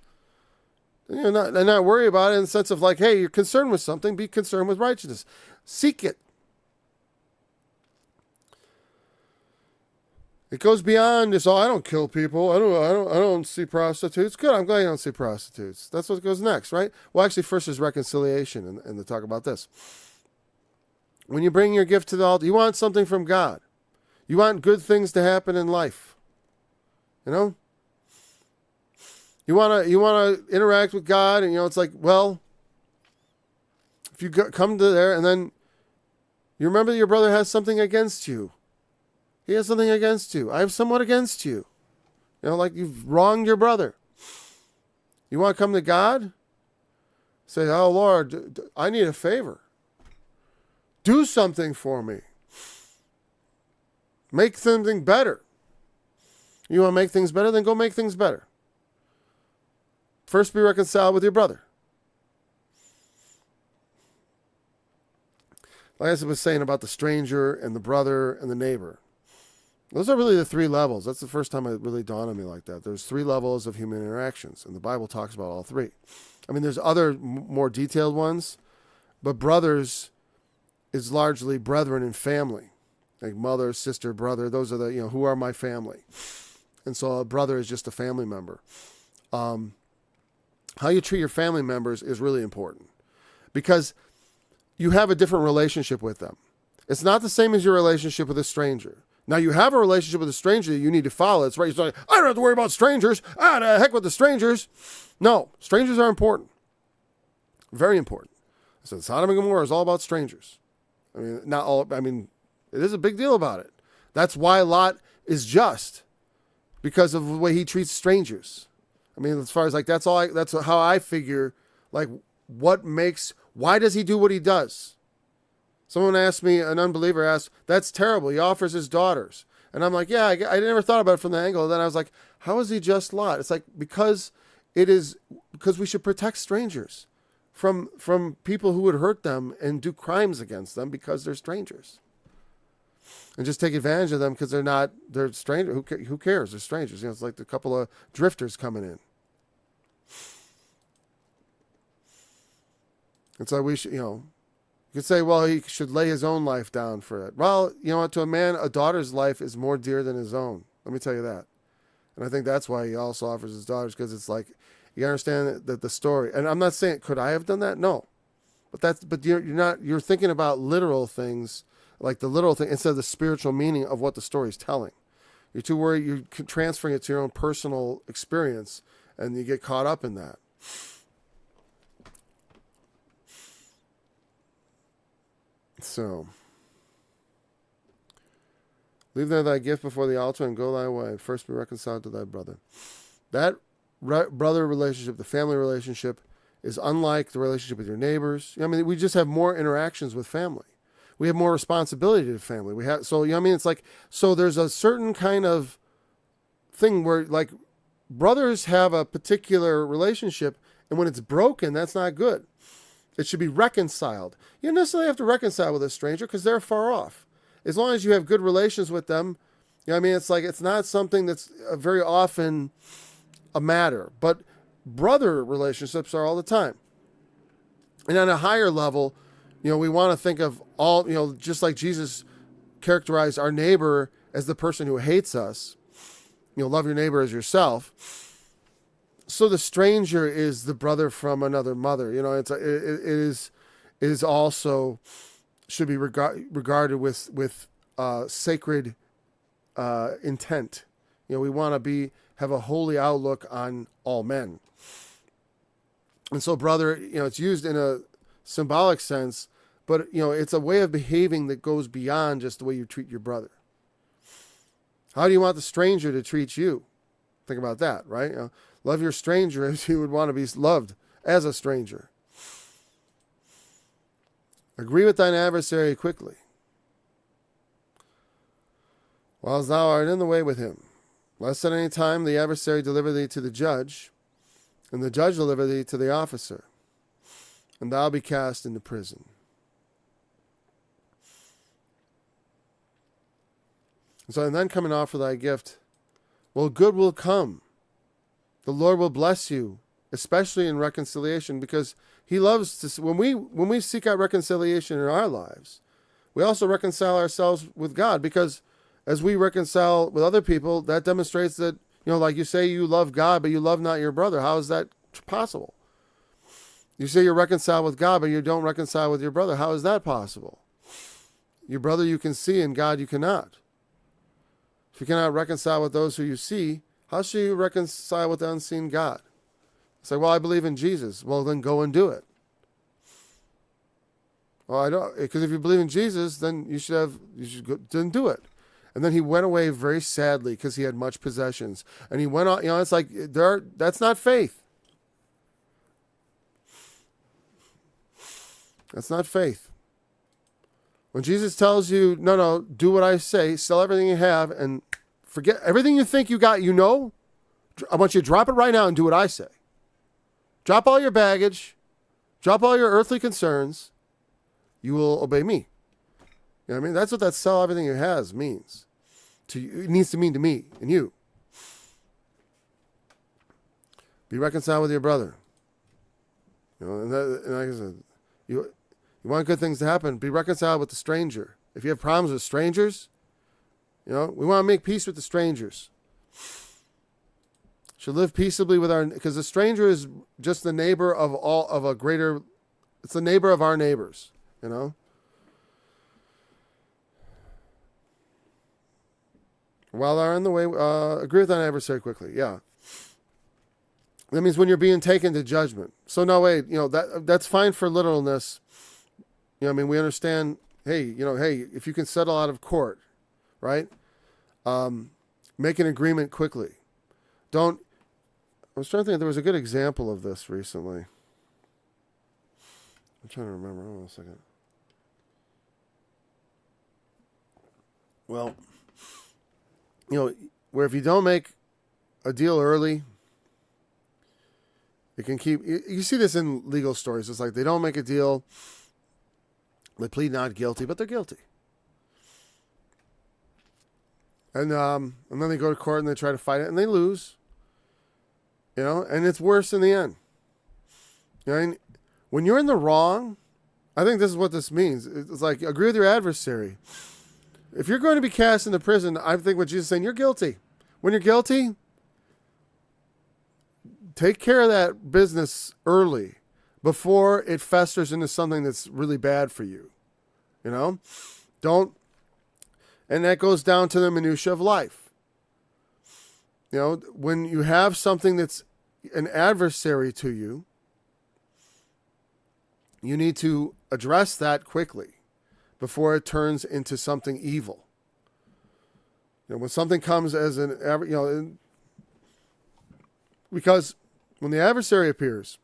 Not worry about it in the sense of like, hey, you're concerned with something. Be concerned with righteousness. Seek it. It goes beyond just, I don't kill people. I don't see prostitutes. Good, I'm glad you don't see prostitutes. That's what goes next, right? Well, actually, first is reconciliation, and to talk about this. When you bring your gift to the altar, you want something from God. You want good things to happen in life. You want to interact with God, and it's like, well, if you come to there, and then you remember your brother has something against you. He has something against you. I have somewhat against you. Like you've wronged your brother. You want to come to God? Say, oh, Lord, I need a favor. Do something for me. Make something better. You want to make things better? Then go make things better. First, be reconciled with your brother. Like I was saying about the stranger and the brother and the neighbor. Those are really the three levels. That's the first time it really dawned on me like that. There's three levels of human interactions, and the Bible talks about all three. I mean, there's other more detailed ones, but brothers is largely brethren and family. Like mother, sister, brother. Those are the, who are my family. And so a brother is just a family member. How you treat your family members is really important because you have a different relationship with them. It's not the same as your relationship with a stranger. Now, you have a relationship with a stranger that you need to follow. It's right. It's like, I don't have to worry about strangers. The heck with the strangers. No, strangers are important. Very important. So Sodom and Gomorrah is all about strangers. I mean, not all. I mean, it is a big deal about it. That's why Lot is just, because of the way he treats strangers. I mean, as far as like, that's how I figure, like, why does he do what he does? Someone asked me, an unbeliever asked, that's terrible. He offers his daughters. And I'm like, yeah, I never thought about it from the angle. Then I was like, how is he just Lot? It's like, because we should protect strangers from people who would hurt them and do crimes against them because they're strangers. And just take advantage of them because they're strangers. Who cares? They're strangers. It's like a couple of drifters coming in. And so we should, you could say, well, he should lay his own life down for it. Well, you know what? To a man, a daughter's life is more dear than his own. Let me tell you that. And I think that's why he also offers his daughters, because it's like, you understand that the story. And I'm not saying, could I have done that? No. But you're thinking about literal things, like the literal thing, instead of the spiritual meaning of what the story is telling. You're too worried, you're transferring it to your own personal experience, and you get caught up in that. So, leave there thy gift before the altar and go thy way. First be reconciled to thy brother. That brother relationship, the family relationship, is unlike the relationship with your neighbors. I mean, we just have more interactions with family. We have more responsibility to the family. It's like, so there's a certain kind of thing where, like, brothers have a particular relationship, and when it's broken, that's not good. It should be reconciled. You don't necessarily have to reconcile with a stranger because they're far off. As long as you have good relations with them, it's like, it's not something that's very often a matter. But brother relationships are all the time. And on a higher level, we want to think of all, just like Jesus characterized our neighbor as the person who hates us. Love your neighbor as yourself. So the stranger is the brother from another mother. It is also should be regarded with sacred intent. We want to have a holy outlook on all men. And so, brother, it's used in a symbolic sense, but it's a way of behaving that goes beyond just the way you treat your brother. How do you want the stranger to treat you? Think about that, right? Love your stranger as you would want to be loved as a stranger. Agree with thine adversary quickly, whilst thou art in the way with him, lest at any time the adversary deliver thee to the judge, and the judge deliver thee to the officer, and thou be cast into prison. And then come and offer thy gift. Well, good will come. The Lord will bless you, especially in reconciliation, because he loves to. When we seek out reconciliation in our lives, we also reconcile ourselves with God, because as we reconcile with other people, that demonstrates that, like you say, you love God, but you love not your brother. How is that possible? You say you're reconciled with God, but you don't reconcile with your brother. How is that possible? Your brother you can see, and God you cannot. If you cannot reconcile with those who you see, how shall you reconcile with the unseen God? It's like, well, I believe in Jesus. Well, then go and do it. Well, I don't, because if you believe in Jesus, then you should go, then do it. And then he went away very sadly because he had much possessions. And he went on, it's like, that's not faith. That's not faith. When Jesus tells you, no, do what I say, sell everything you have, and forget everything you think you got, I want you to drop it right now and do what I say. Drop all your baggage, drop all your earthly concerns, you will obey me. You know what I mean? That's what that sell everything you has means. It needs to mean to me and you. Be reconciled with your brother. And like I said, you want good things to happen, be reconciled with the stranger. If you have problems with strangers, we want to make peace with the strangers. Should live peaceably with our, because the stranger is just the neighbor of all of a greater, it's the neighbor of our neighbors, you know? While they're on the way, agree with that adversary quickly. Yeah. That means when you're being taken to judgment. So no, wait, that's fine for literalness. We understand, hey, if you can settle out of court, right? Make an agreement quickly. I was trying to think, there was a good example of this recently. I'm trying to remember. Hold on a second. Well, where if you don't make a deal early, it can keep, you see this in legal stories. It's like they don't make a deal, they plead not guilty, but they're guilty. And then they go to court and they try to fight it and they lose. And it's worse in the end. When you're in the wrong, I think this is what this means. It's like, agree with your adversary. If you're going to be cast into prison, I think what Jesus is saying, you're guilty. When you're guilty, take care of that business early before it festers into something that's really bad for you. Don't, and that goes down to the minutia of life. When you have something that's an adversary to you, you need to address that quickly before it turns into something evil. When something comes as because when the adversary appears,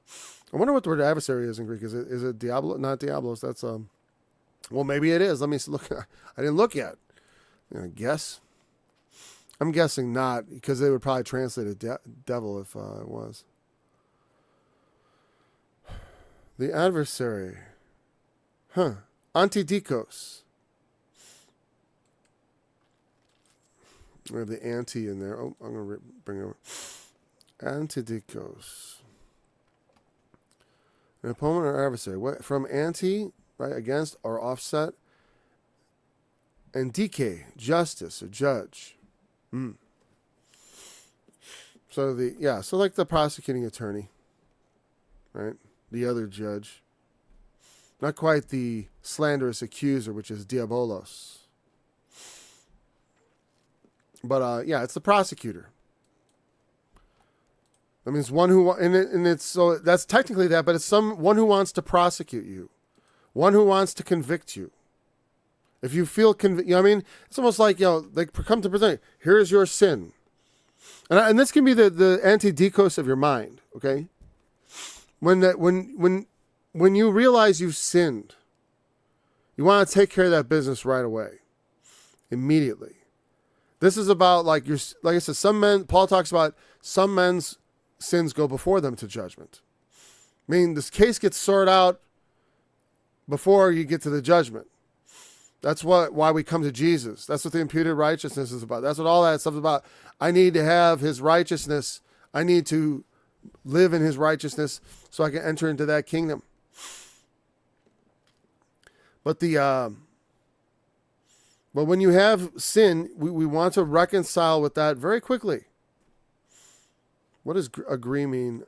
I wonder what the word adversary is in Greek. Is it diablo? Not diablos. That's well, maybe it is. Let me look. I didn't look yet. Guess. I'm guessing not, because they would probably translate it devil if it was. The adversary. Antidikos. We have the anti in there. Oh, I'm going to bring it over. Antidikos. An opponent or adversary. What, from anti, right, against or offset. And dike, justice or judge. So like the prosecuting attorney, right? The other judge. Not quite the slanderous accuser, which is diabolos. But it's the prosecutor. That means one who, and it's, so that's technically that, but it's one who wants to prosecute you, one who wants to convict you. If you feel it's almost like, they come to present, here's your sin. And this can be the antidikos of your mind, okay? When you realize you've sinned, you want to take care of that business right away, immediately. This is about, like I said, Paul talks about some men's sins go before them to judgment. I mean, this case gets sorted out before you get to the judgment. That's why we come to Jesus. That's what the imputed righteousness is about. That's what all that stuff is about. I need to have his righteousness. I need to live in his righteousness so I can enter into that kingdom. But when you have sin, we want to reconcile with that very quickly. What does agree mean?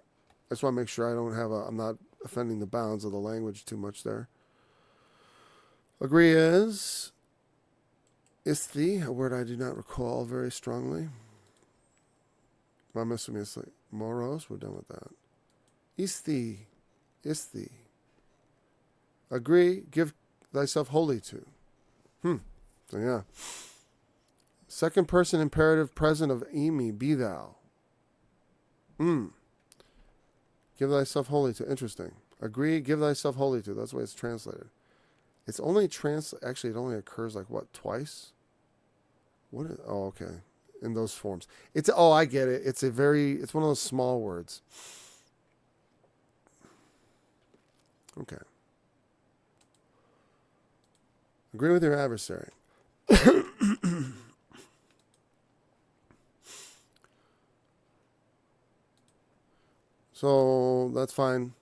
I just want to make sure I'm not offending the bounds of the language too much there. Agree is isthi, a word I do not recall very strongly. Moros, we're done with that. Isthi. Agree, give thyself wholly to. So yeah. Second person imperative present of imi, be thou. Give thyself wholly to. Interesting. Agree, give thyself wholly to. That's the way it's translated. It's only actually it only occurs twice. Okay. In those forms. I get it. It's one of those small words. Okay. Agree with your adversary. So that's fine.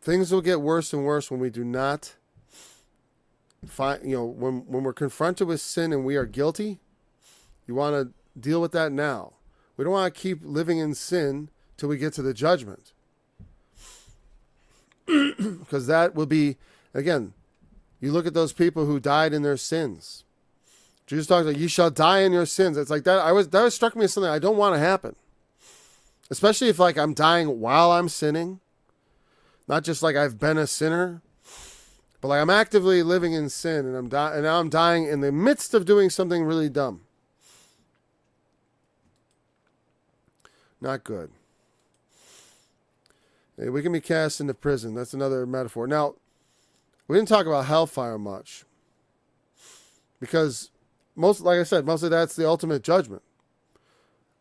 Things will get worse and worse when we do not when we're confronted with sin and we are guilty. You want to deal with that now. We don't want to keep living in sin till we get to the judgment. Because that will be, again, you look at those people who died in their sins. Jesus talks about, you shall die in your sins. It's like that. That was struck me as something I don't want to happen. Especially if like I'm dying while I'm sinning. Not just like I've been a sinner. But like I'm actively living in sin and now I'm dying in the midst of doing something really dumb. Not good. We can be cast into prison. That's another metaphor. Now, we didn't talk about hellfire much. Because like I said, mostly that's the ultimate judgment.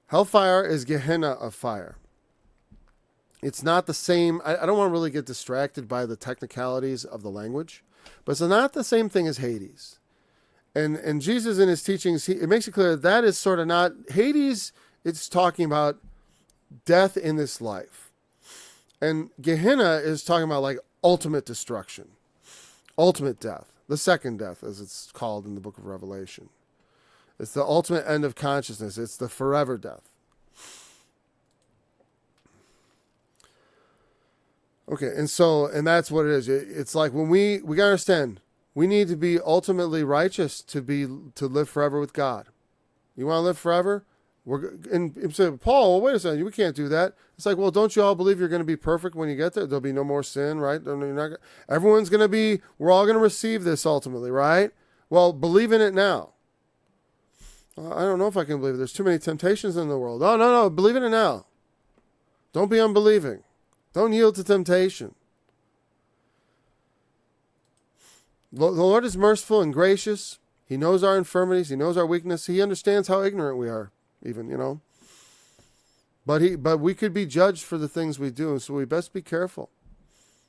Hellfire is Gehenna of fire. It's not the same. I don't want to really get distracted by the technicalities of the language, but it's not the same thing as Hades. And Jesus in his teachings, it makes it clear that is sort of not Hades. It's talking about death in this life, and Gehenna is talking about like ultimate destruction, ultimate death, the second death, as it's called in the book of Revelation. It's the ultimate end of consciousness. It's the forever death. Okay, and that's what it is. It's like when we got to understand, we need to be ultimately righteous to live forever with God. You want to live forever? And say, Paul, well, wait a second, we can't do that. It's like, well, don't you all believe you're going to be perfect when you get there? There'll be no more sin, right? Everyone's going to be, we're all going to receive this ultimately, right? Well, believe in it now. I don't know if I can believe it. There's too many temptations in the world. Oh, no, believe in it now. Don't be unbelieving. Don't yield to temptation. The Lord is merciful and gracious. He knows our infirmities. He knows our weakness. He understands how ignorant we are, even. But we could be judged for the things we do, and so we best be careful.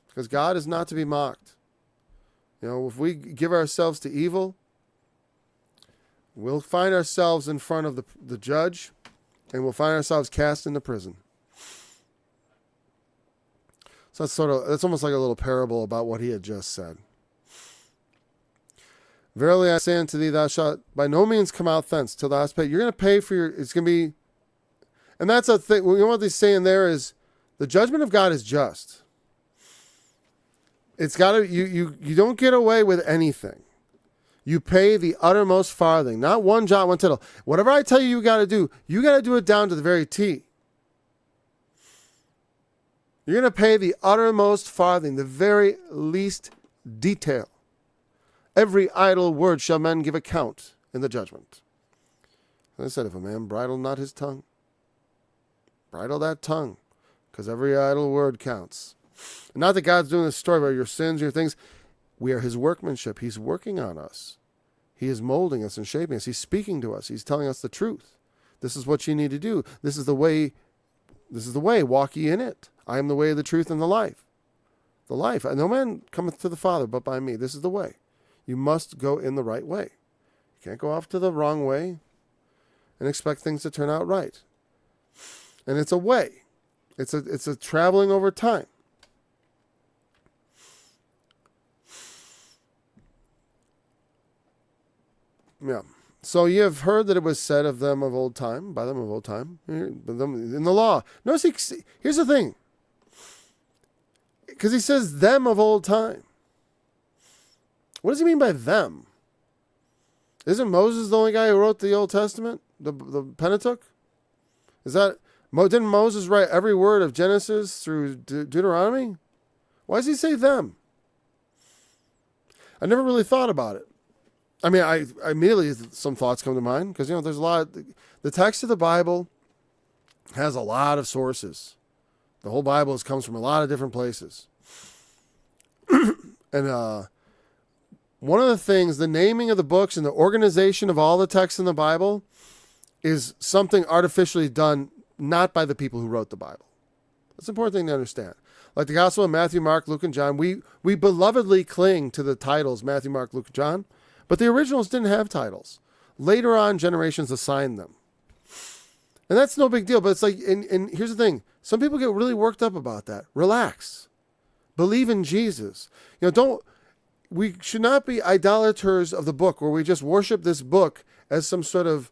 Because God is not to be mocked. If we give ourselves to evil, we'll find ourselves in front of the judge, and we'll find ourselves cast into prison. So that's almost like a little parable about what he had just said. Verily I say unto thee, thou shalt by no means come out thence till thou hast paid. You're going to pay for it's going to be, and that's a thing. What he's saying there is, the judgment of God is just. It's got to, you don't get away with anything. You pay the uttermost farthing, not one jot, one tittle. Whatever I tell you got to do it down to the very T. You're going to pay the uttermost farthing, the very least detail. Every idle word shall men give account in the judgment. And I said, if a man bridle not his tongue, bridle that tongue, because every idle word counts. And not that God's doing this story about your sins, your things. We are his workmanship. He's working on us. He is molding us and shaping us. He's speaking to us. He's telling us the truth. This is what you need to do. This is the way. Walk ye in it. I am the way, the truth, and the life. The life. No man cometh to the Father but by me. This is the way. You must go in the right way. You can't go off to the wrong way and expect things to turn out right. And it's a way. It's a traveling over time. Yeah. So ye have heard that it was said of them of old time, by them of old time, in the law. Notice here's the thing. Because he says them of old time. What does he mean by them? Isn't Moses the only guy who wrote the Old Testament? The Pentateuch? Didn't Moses write every word of Genesis through Deuteronomy? Why does he say them? I never really thought about it. I mean, I immediately, some thoughts come to mind, because, there's a lot, the text of the Bible has a lot of sources. The whole Bible comes from a lot of different places. And one of the things, the naming of the books and the organization of all the texts in the Bible is something artificially done, not by the people who wrote the Bible. That's an important thing to understand. Like the Gospel of Matthew, Mark, Luke, and John, we belovedly cling to the titles Matthew, Mark, Luke, and John, but the originals didn't have titles. Later on, generations assigned them. And that's no big deal, but it's like, and here's the thing. Some people get really worked up about that. Relax. Believe in Jesus. We should not be idolaters of the book, where we just worship this book as some sort of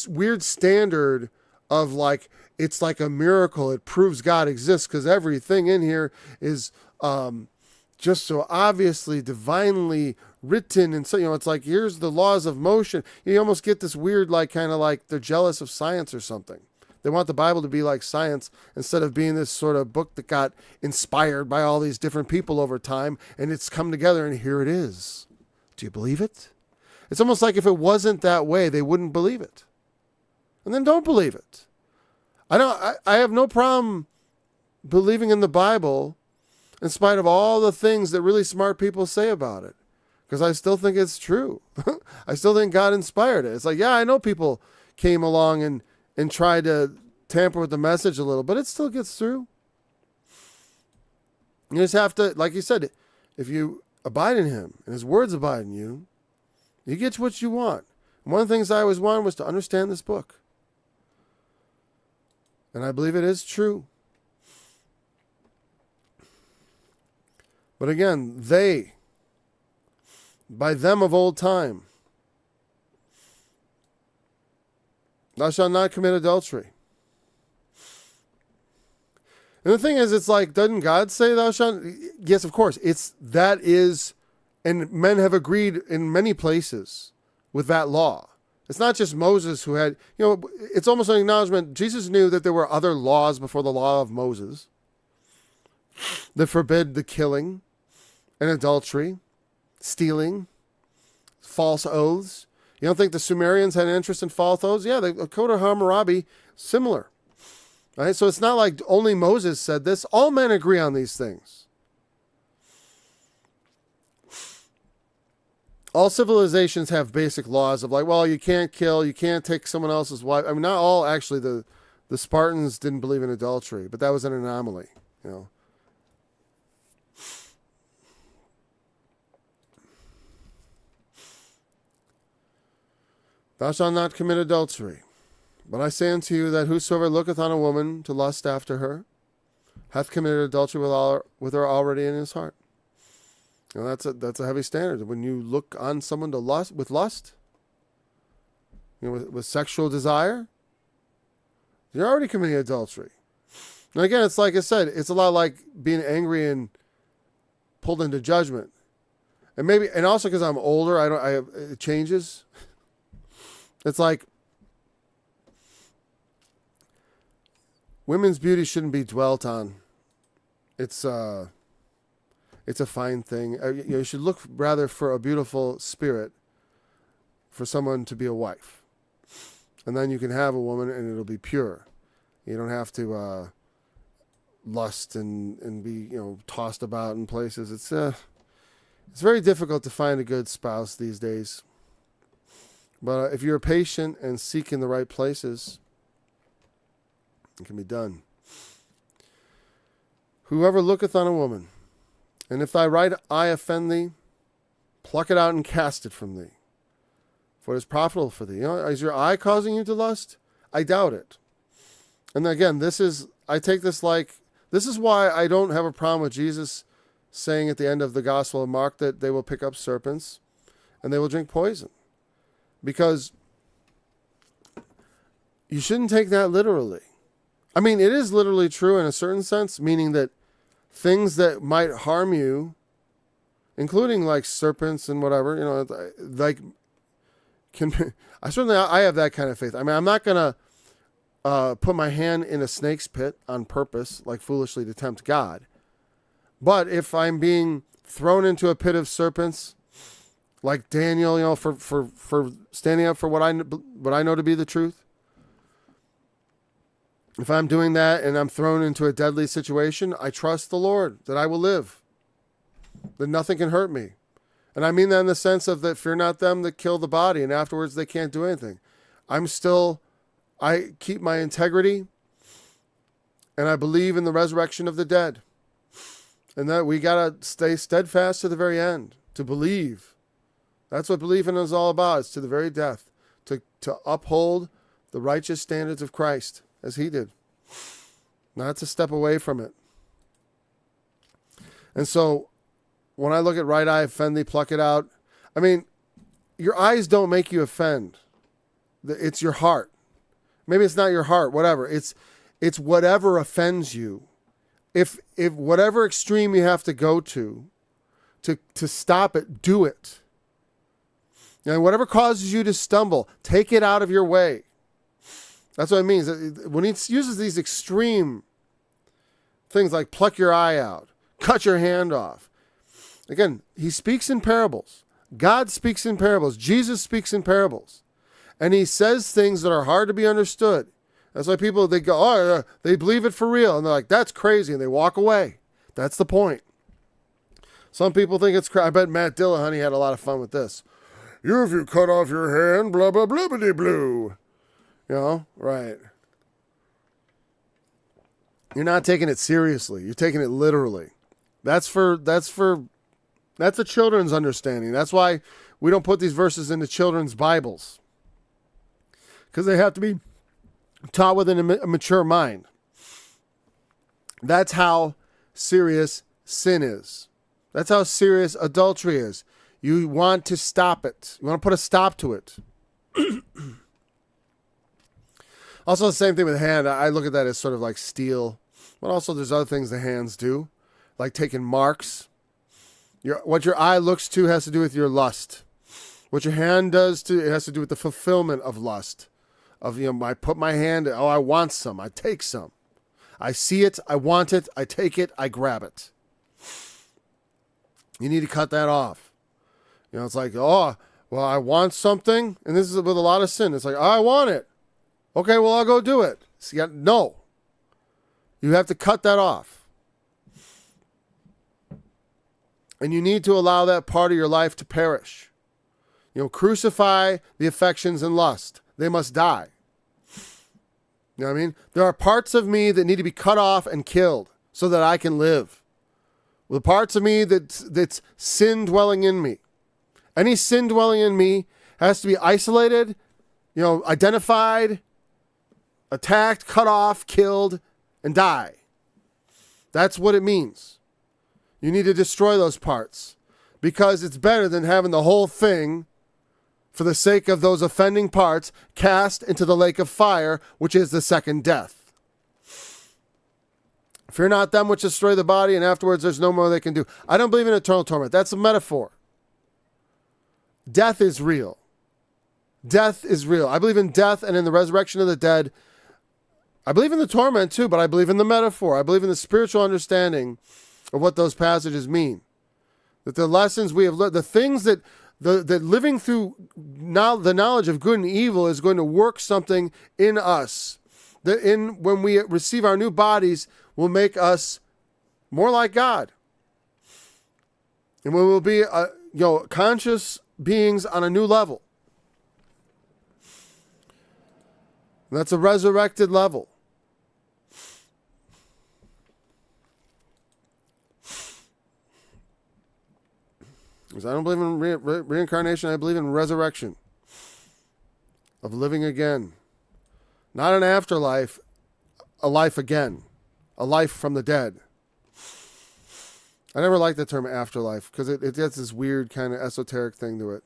weird standard of like, it's like a miracle. It proves God exists because everything in here is just so obviously divinely written. And so, it's like, here's the laws of motion. You almost get this weird, like, kind of like they're jealous of science or something. They want the Bible to be like science instead of being this sort of book that got inspired by all these different people over time, and it's come together, and here it is. Do you believe it? It's almost like if it wasn't that way, they wouldn't believe it. And then don't believe it. I have no problem believing in the Bible in spite of all the things that really smart people say about it, because I still think it's true. I still think God inspired it. It's like, yeah, I know people came along and tried to tamper with the message a little, but it still gets through. You just have to, like you said, if you abide in him and his words abide in you, you get what you want. And one of the things I always wanted was to understand this book. And I believe it is true. But again, by them of old time, thou shalt not commit adultery. And the thing is, it's like, doesn't God say thou shalt? Yes, of course. That is, and men have agreed in many places with that law. It's not just Moses who had, it's almost an acknowledgement. Jesus knew that there were other laws before the law of Moses that forbid the killing and adultery, stealing, false oaths. You don't think the Sumerians had an interest in false oaths? Yeah, the Code of Hammurabi, similar. Right? So it's not like only Moses said this. All men agree on these things. All civilizations have basic laws of like, well, you can't kill, you can't take someone else's wife. I mean, not all, actually. The Spartans didn't believe in adultery, but that was an anomaly, Thou shalt not commit adultery. But I say unto you that whosoever looketh on a woman to lust after her hath committed adultery with her already in his heart. That's a heavy standard. When you look on someone to lust, with sexual desire, you're already committing adultery. And again, it's like I said, it's a lot like being angry and pulled into judgment. And also because I'm older, it changes. It's like women's beauty shouldn't be dwelt on. It's a fine thing. You should look rather for a beautiful spirit for someone to be a wife. And then you can have a woman and it'll be pure. You don't have to lust and be tossed about in places. It's very difficult to find a good spouse these days. But if you're patient and seek in the right places, it can be done. Whoever looketh on a woman, and if thy right eye offend thee, pluck it out and cast it from thee. For it is profitable for thee. Is your eye causing you to lust? I doubt it. And again, I take this like, this is why I don't have a problem with Jesus saying at the end of the Gospel of Mark that they will pick up serpents and they will drink poison. Because you shouldn't take that literally. I mean, it is literally true in a certain sense, meaning that things that might harm you, including like serpents and whatever, like I have that kind of faith. I mean, I'm not going to put my hand in a snake's pit on purpose, like foolishly to tempt God. But if I'm being thrown into a pit of serpents, like Daniel, for standing up for what I know to be the truth. If I'm doing that and I'm thrown into a deadly situation, I trust the Lord that I will live, that nothing can hurt me. And I mean that in the sense of that fear not them that kill the body and afterwards they can't do anything. I keep my integrity and I believe in the resurrection of the dead. And that we got to stay steadfast to the very end, to believe. That's what believing is all about. It's to the very death, to uphold the righteous standards of Christ as he did, not to step away from it. And so when I look at right eye offend thee, pluck it out. I mean, your eyes don't make you offend. It's your heart. Maybe it's not your heart, whatever. It's whatever offends you. If whatever extreme you have to go to stop it, do it. And whatever causes you to stumble, take it out of your way. That's what it means. When he uses these extreme things like pluck your eye out, cut your hand off. Again, he speaks in parables. God speaks in parables. Jesus speaks in parables. And he says things that are hard to be understood. That's why people, they go, oh, they believe it for real. And they're like, that's crazy. And they walk away. That's the point. Some people think it's crazy. I bet Matt Dillahunty had a lot of fun with this. If you cut off your hand, blah, blah, blah, blah, blue. You know, right. You're not taking it seriously. You're taking it literally. That's a children's understanding. That's why we don't put these verses into children's Bibles. Because they have to be taught with a mature mind. That's how serious sin is. That's how serious adultery is. You want to stop it. You want to put a stop to it. Also, the same thing with the hand. I look at that as sort of like steel. But also there's other things the hands do. Like taking marks. What your eye looks to has to do with your lust. What your hand does it has to do with the fulfillment of lust. I put my hand, I want some. I take some. I see it. I want it. I take it. I grab it. You need to cut that off. It's like, I want something. And this is with a lot of sin. It's like, I want it. Okay, well, I'll go do it. See, no. You have to cut that off. And you need to allow that part of your life to perish. Crucify the affections and lust. They must die. You know what I mean? There are parts of me that need to be cut off and killed so that I can live. The parts of me that's sin dwelling in me. Any sin dwelling in me has to be isolated, identified, attacked, cut off, killed, and die. That's what it means. You need to destroy those parts because it's better than having the whole thing, for the sake of those offending parts, cast into the lake of fire, which is the second death. Fear not them which destroy the body, and afterwards there's no more they can do. I don't believe in eternal torment. That's a metaphor. Death is real. Death is real. I believe in death and in the resurrection of the dead. I believe in the torment too, but I believe in the metaphor. I believe in the spiritual understanding of what those passages mean. That the lessons we have learned, the things that living through the knowledge of good and evil is going to work something in us. That when we receive our new bodies will make us more like God. And we will be conscious beings on a new level. And that's a resurrected level. Because I don't believe in reincarnation. I believe in resurrection. Of living again. Not an afterlife, a life again. A life from the dead. I never liked the term afterlife because it gets this weird kind of esoteric thing to it.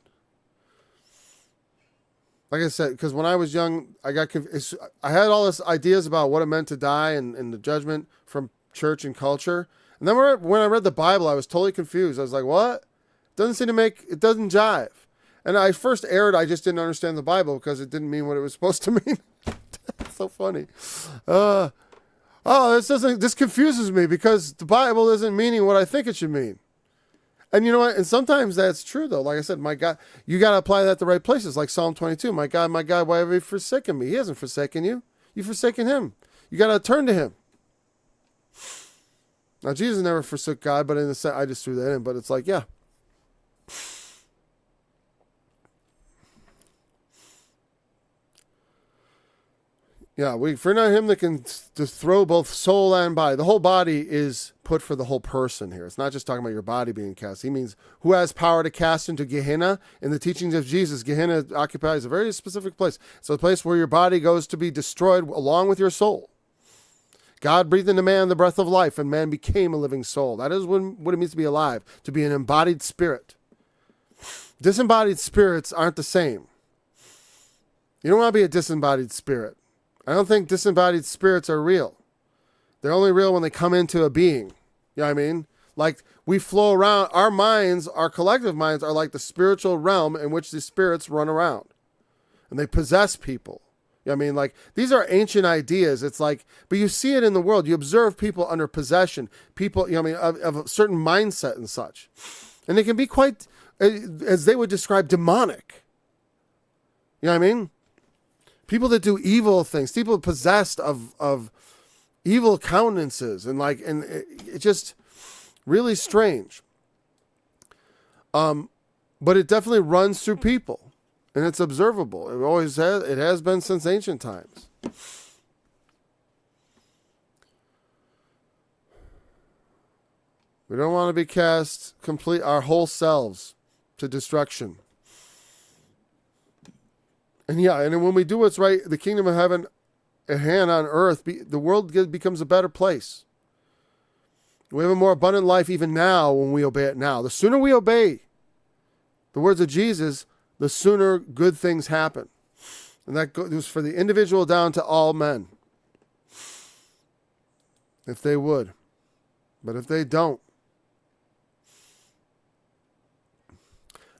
Like I said, because when I was young, I got confused. I had all these ideas about what it meant to die and the judgment from church and culture. And then when I read the Bible, I was totally confused. I was like, what? It doesn't jive. And I first erred, I just didn't understand the Bible because it didn't mean what it was supposed to mean. It's so funny. This confuses me because the Bible isn't meaning what I think it should mean. And you know what? And sometimes that's true though. Like I said, my God, you got to apply that to the right places. Like Psalm 22, my God, why have you forsaken me? He hasn't forsaken you. You've forsaken him. You got to turn to him. Now, Jesus never forsook God, but I just threw that in. But it's like, yeah. Yeah, we fear not him that can throw both soul and body. The whole body is put for the whole person here. It's not just talking about your body being cast. He means who has power to cast into Gehenna. In the teachings of Jesus, Gehenna occupies a very specific place. It's a place where your body goes to be destroyed along with your soul. God breathed into man the breath of life, and man became a living soul. That is what it means to be alive, to be an embodied spirit. Disembodied spirits aren't the same. You don't want to be a disembodied spirit. I don't think disembodied spirits are real. They're only real when they come into a being. You know what I mean? Like we flow around, our minds, our collective minds are like the spiritual realm in which the spirits run around. And they possess people. You know what I mean? Like these are ancient ideas. It's like, but you see it in the world. You observe people under possession, people, you know what I mean, of a certain mindset and such. And they can be quite, as they would describe, demonic. You know what I mean? People that do evil things, people possessed of evil countenances and it's just really strange. But it definitely runs through people. And it's observable. It always has. It has been since ancient times. We don't want to be cast complete our whole selves to destruction. And and when we do what's right, the kingdom of heaven at hand on earth, the world becomes a better place. We have a more abundant life even now when we obey it now. The sooner we obey the words of Jesus, the sooner good things happen. And that goes for the individual down to all men. If they would. But if they don't.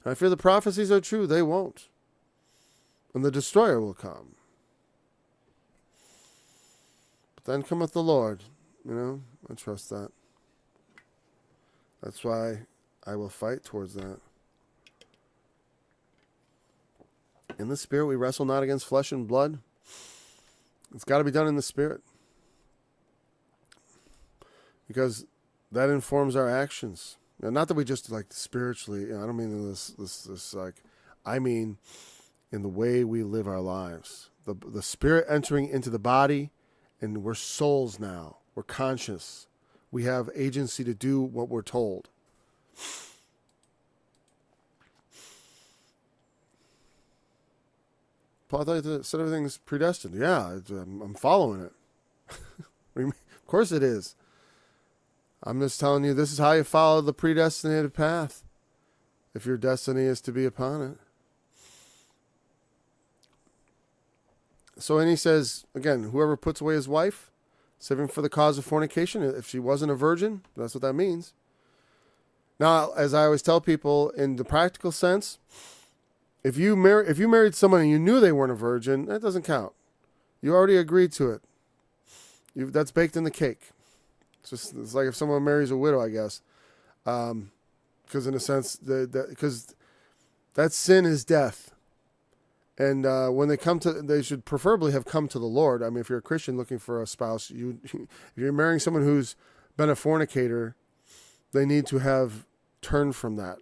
And I fear the prophecies are true. They won't. And the destroyer will come. But then cometh the Lord. You know, I trust that. That's why I will fight towards that. In the Spirit, we wrestle not against flesh and blood. It's got to be done in the Spirit. Because that informs our actions. Now, not that we just like spiritually, I don't mean this like, I mean in the way we live our lives. The Spirit entering into the body, and we're souls now. We're conscious. We have agency to do what we're told. Paul, I thought you said everything's predestined. Yeah, I'm following it. Of course it is. I'm just telling you, this is how you follow the predestinated path. If your destiny is to be upon it. So, and he says, again, whoever puts away his wife, saving for the cause of fornication, if she wasn't a virgin, that's what that means. Now, as I always tell people, in the practical sense, if you married someone and you knew they weren't a virgin, that doesn't count. You already agreed to it. That's baked in the cake. It's like if someone marries a widow, I guess, because in a sense, because that sin is death. And when they should preferably have come to the Lord. I mean, if you're a Christian looking for a spouse, if you're marrying someone who's been a fornicator, they need to have turned from that.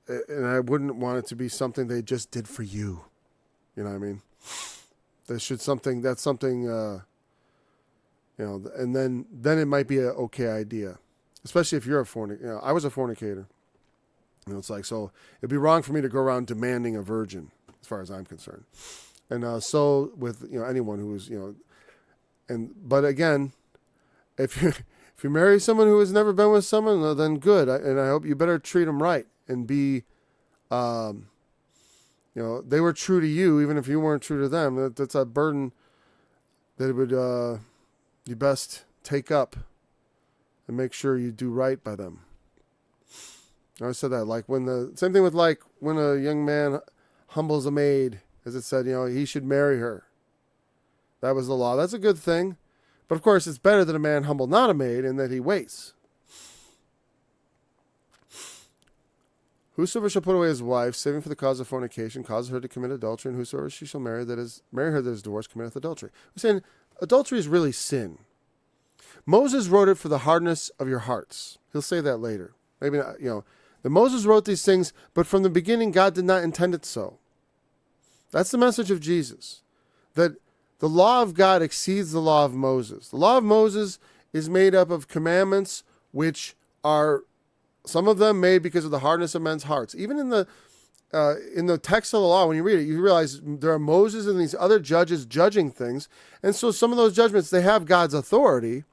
And I wouldn't want it to be something they just did for you. You know what I mean? That's something, and then it might be an okay idea. Especially if you're a fornicator. I was a fornicator. It's like, so it'd be wrong for me to go around demanding a virgin, as far as I'm concerned. And so with, anyone who's, but again, if you marry someone who has never been with someone, then good. And I hope you better treat them right. And be, they were true to you, even if you weren't true to them. That's a burden that it would, you best take up and make sure you do right by them. I always said that, same thing with when a young man humbles a maid, as it said, he should marry her. That was the law. That's a good thing. But of course, it's better that a man humble not a maid and that he waits. Whosoever shall put away his wife, saving for the cause of fornication, causes her to commit adultery, and whosoever she shall marry her that is divorced, committeth adultery. We're saying adultery is really sin. Moses wrote it for the hardness of your hearts. He'll say that later. Maybe not, that Moses wrote these things, but from the beginning, God did not intend it so. That's the message of Jesus. That the law of God exceeds the law of Moses. The law of Moses is made up of commandments which are, some of them made because of the hardness of men's hearts. Even in the text of the law, when you read it, you realize there are Moses and these other judges judging things. And so some of those judgments, they have God's authority.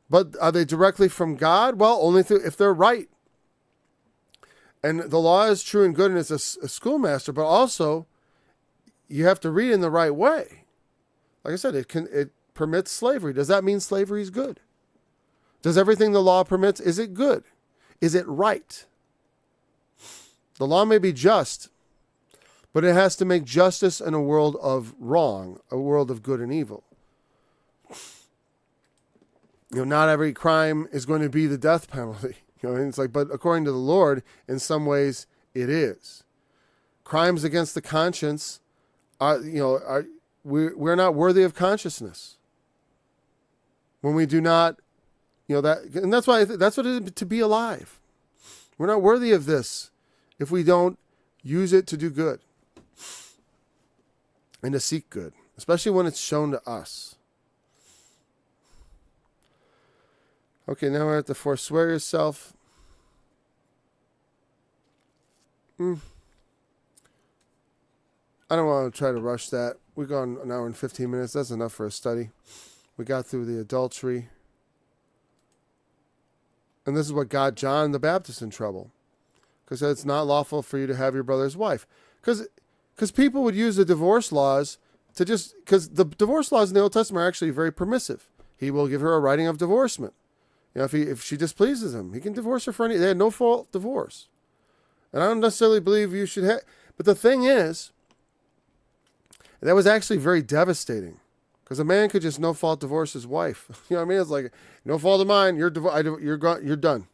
But are they directly from God? Well, only if they're right. And the law is true and good and it's a schoolmaster, but also you have to read in the right way. like I said, it permits slavery. Does that mean slavery is good? Does everything the law permits, is it good? Is it right? The law may be just, but it has to make justice in a world of wrong, a world of good and evil. Not every crime is going to be the death penalty. And it's like, but according to the Lord, in some ways, it is. Crimes against the conscience we're not worthy of consciousness when we do not, and that's why that's what it is to be alive. We're not worthy of this if we don't use it to do good and to seek good, especially when it's shown to us. Okay, now we're at the forswear yourself. I don't want to try to rush that. We've gone an hour and 15 minutes. That's enough for a study. We got through the adultery. And this is what got John the Baptist in trouble. Because it's not lawful for you to have your brother's wife. Because people would use the divorce laws to because the divorce laws in the Old Testament are actually very permissive. He will give her a writing of divorcement. If she displeases him, he can divorce her for any. They had no fault divorce. And I don't necessarily believe you should have. But the thing is, that was actually very devastating. Because a man could just no fault divorce his wife. You know what I mean? It's like, no fault of mine. You're done.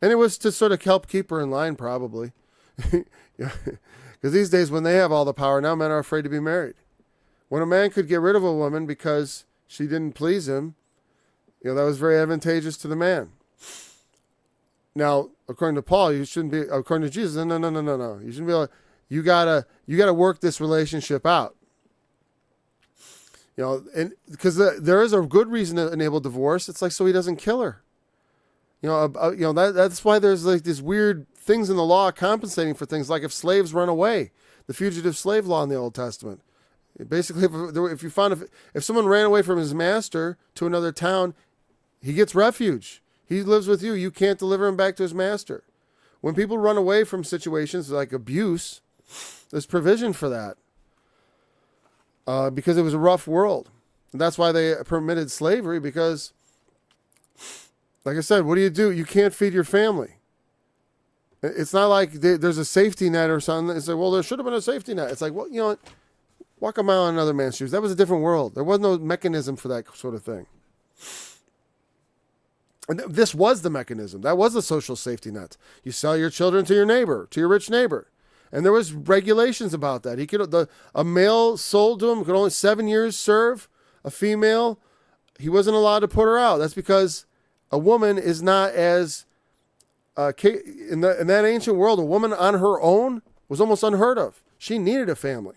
And it was to sort of help keep her in line, probably. Because these days, when they have all the power, now men are afraid to be married. When a man could get rid of a woman because she didn't please him, that was very advantageous to the man. Now, according to Paul, you shouldn't be. According to Jesus, no. You shouldn't be able. You gotta work this relationship out. And because there is a good reason to enable divorce. It's like so he doesn't kill her. That's why there's like these weird things in the law compensating for things like if slaves run away, the fugitive slave law in the Old Testament. Basically, if someone ran away from his master to another town, he gets refuge. He lives with you. You can't deliver him back to his master. When people run away from situations like abuse, there's provision for that. Because it was a rough world. And that's why they permitted slavery, because, like I said, what do? You can't feed your family. It's not like there's a safety net or something. It's like, well, there should have been a safety net. It's like, well, walk a mile in another man's shoes. That was a different world. There was no mechanism for that sort of thing. And this was the mechanism. That was the social safety net. You sell your children to your neighbor, to your rich neighbor. And there was regulations about that. A male sold to him could only 7 years serve. A female, he wasn't allowed to put her out. That's because a woman is not as, in that ancient world, a woman on her own was almost unheard of. She needed a family.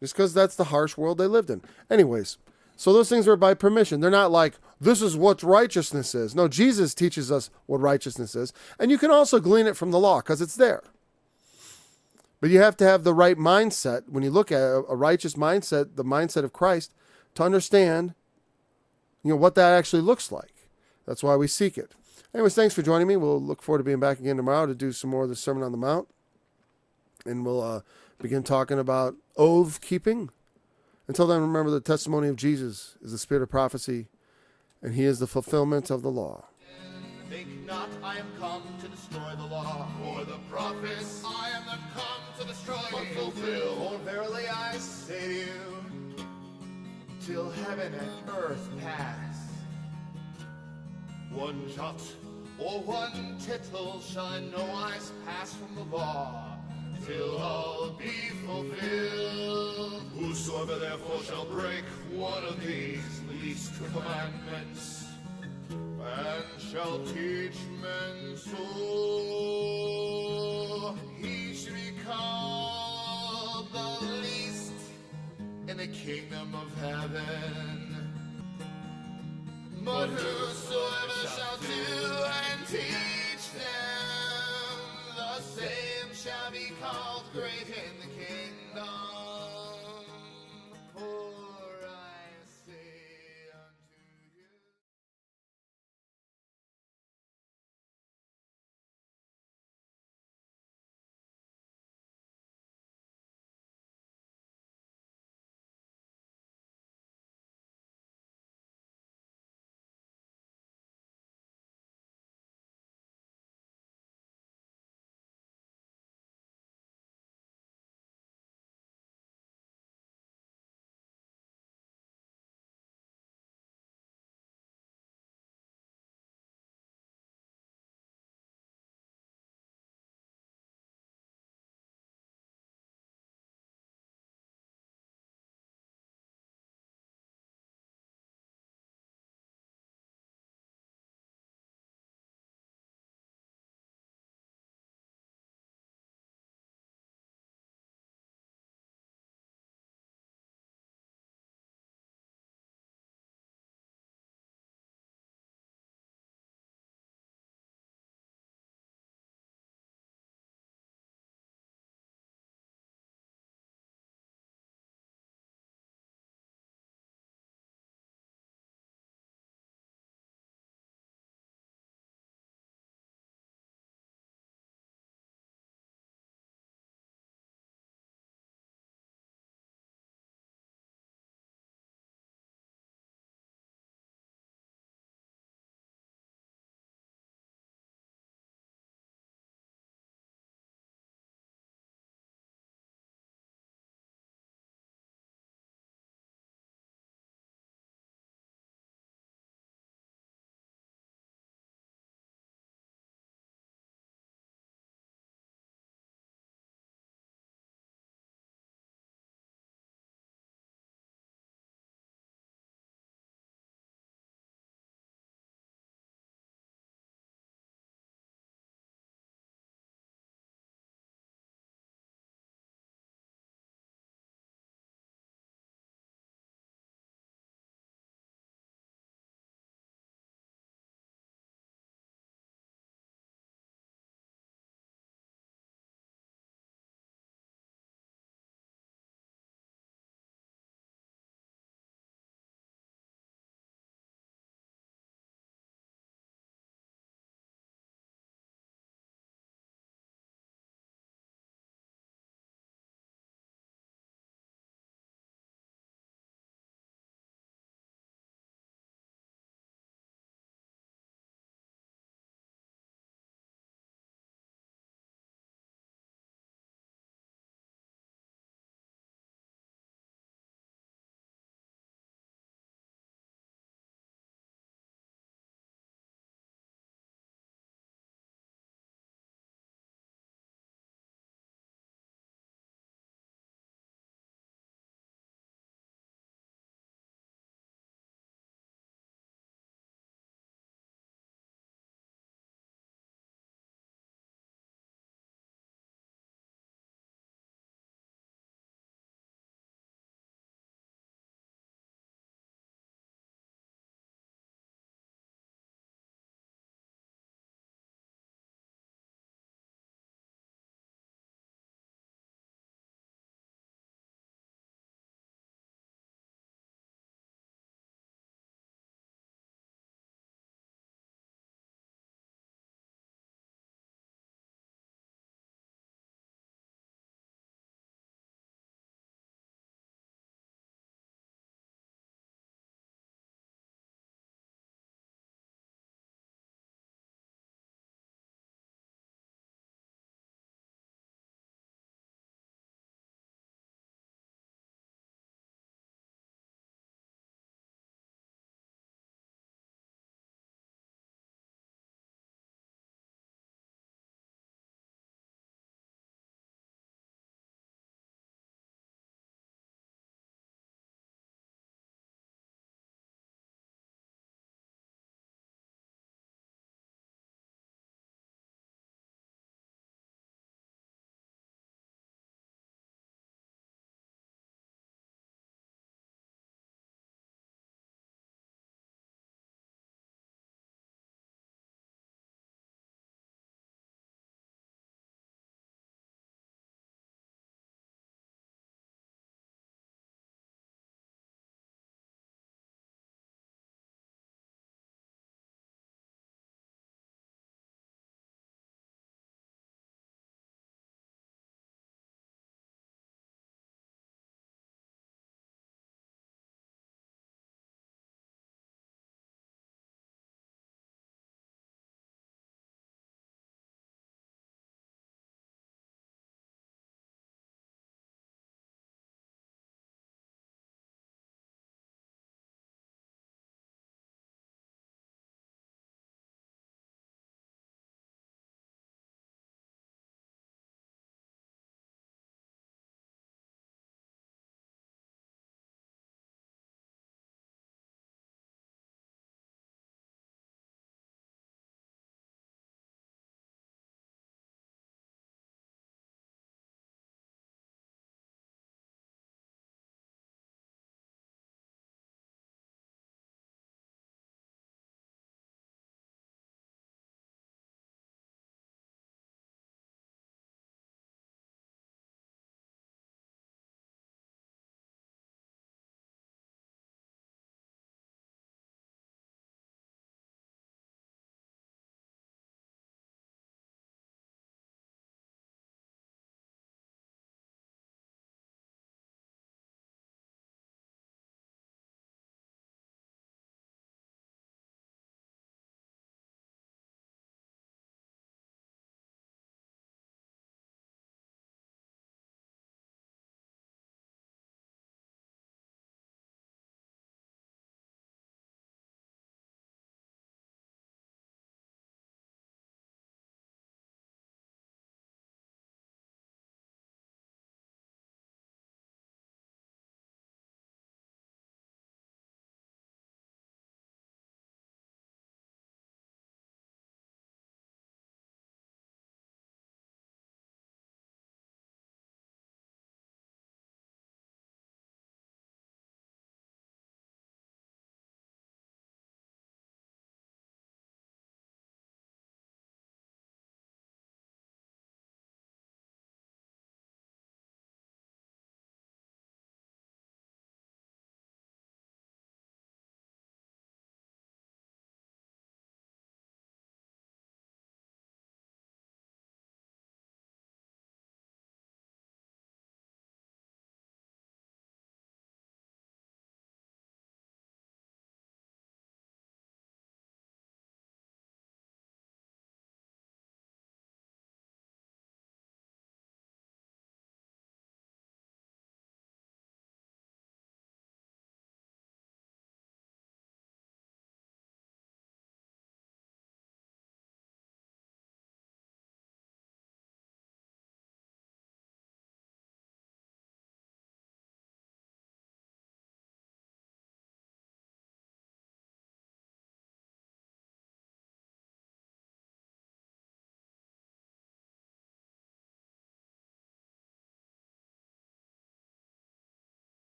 Just because that's the harsh world they lived in. Anyways, so those things were by permission. They're not like, this is what righteousness is. No, Jesus teaches us what righteousness is. And you can also glean it from the law because it's there. But you have to have the right mindset. When you look at a righteous mindset, the mindset of Christ, to understand, what that actually looks like. That's why we seek it. Anyways, thanks for joining me. We'll look forward to being back again tomorrow to do some more of the Sermon on the Mount. And we'll begin talking about oath keeping. Until then, remember the testimony of Jesus is the spirit of prophecy, and he is the fulfillment of the law. Think not I am come to destroy the law or the prophets. I am not come to destroy but fulfill. For verily I say to you, till heaven and earth pass, one jot or one tittle shall in no wise pass from the law, till all be fulfilled. Whosoever therefore shall break one of these least commandments, and shall teach men so, he shall be called the least in the kingdom of heaven. But whosoever shall do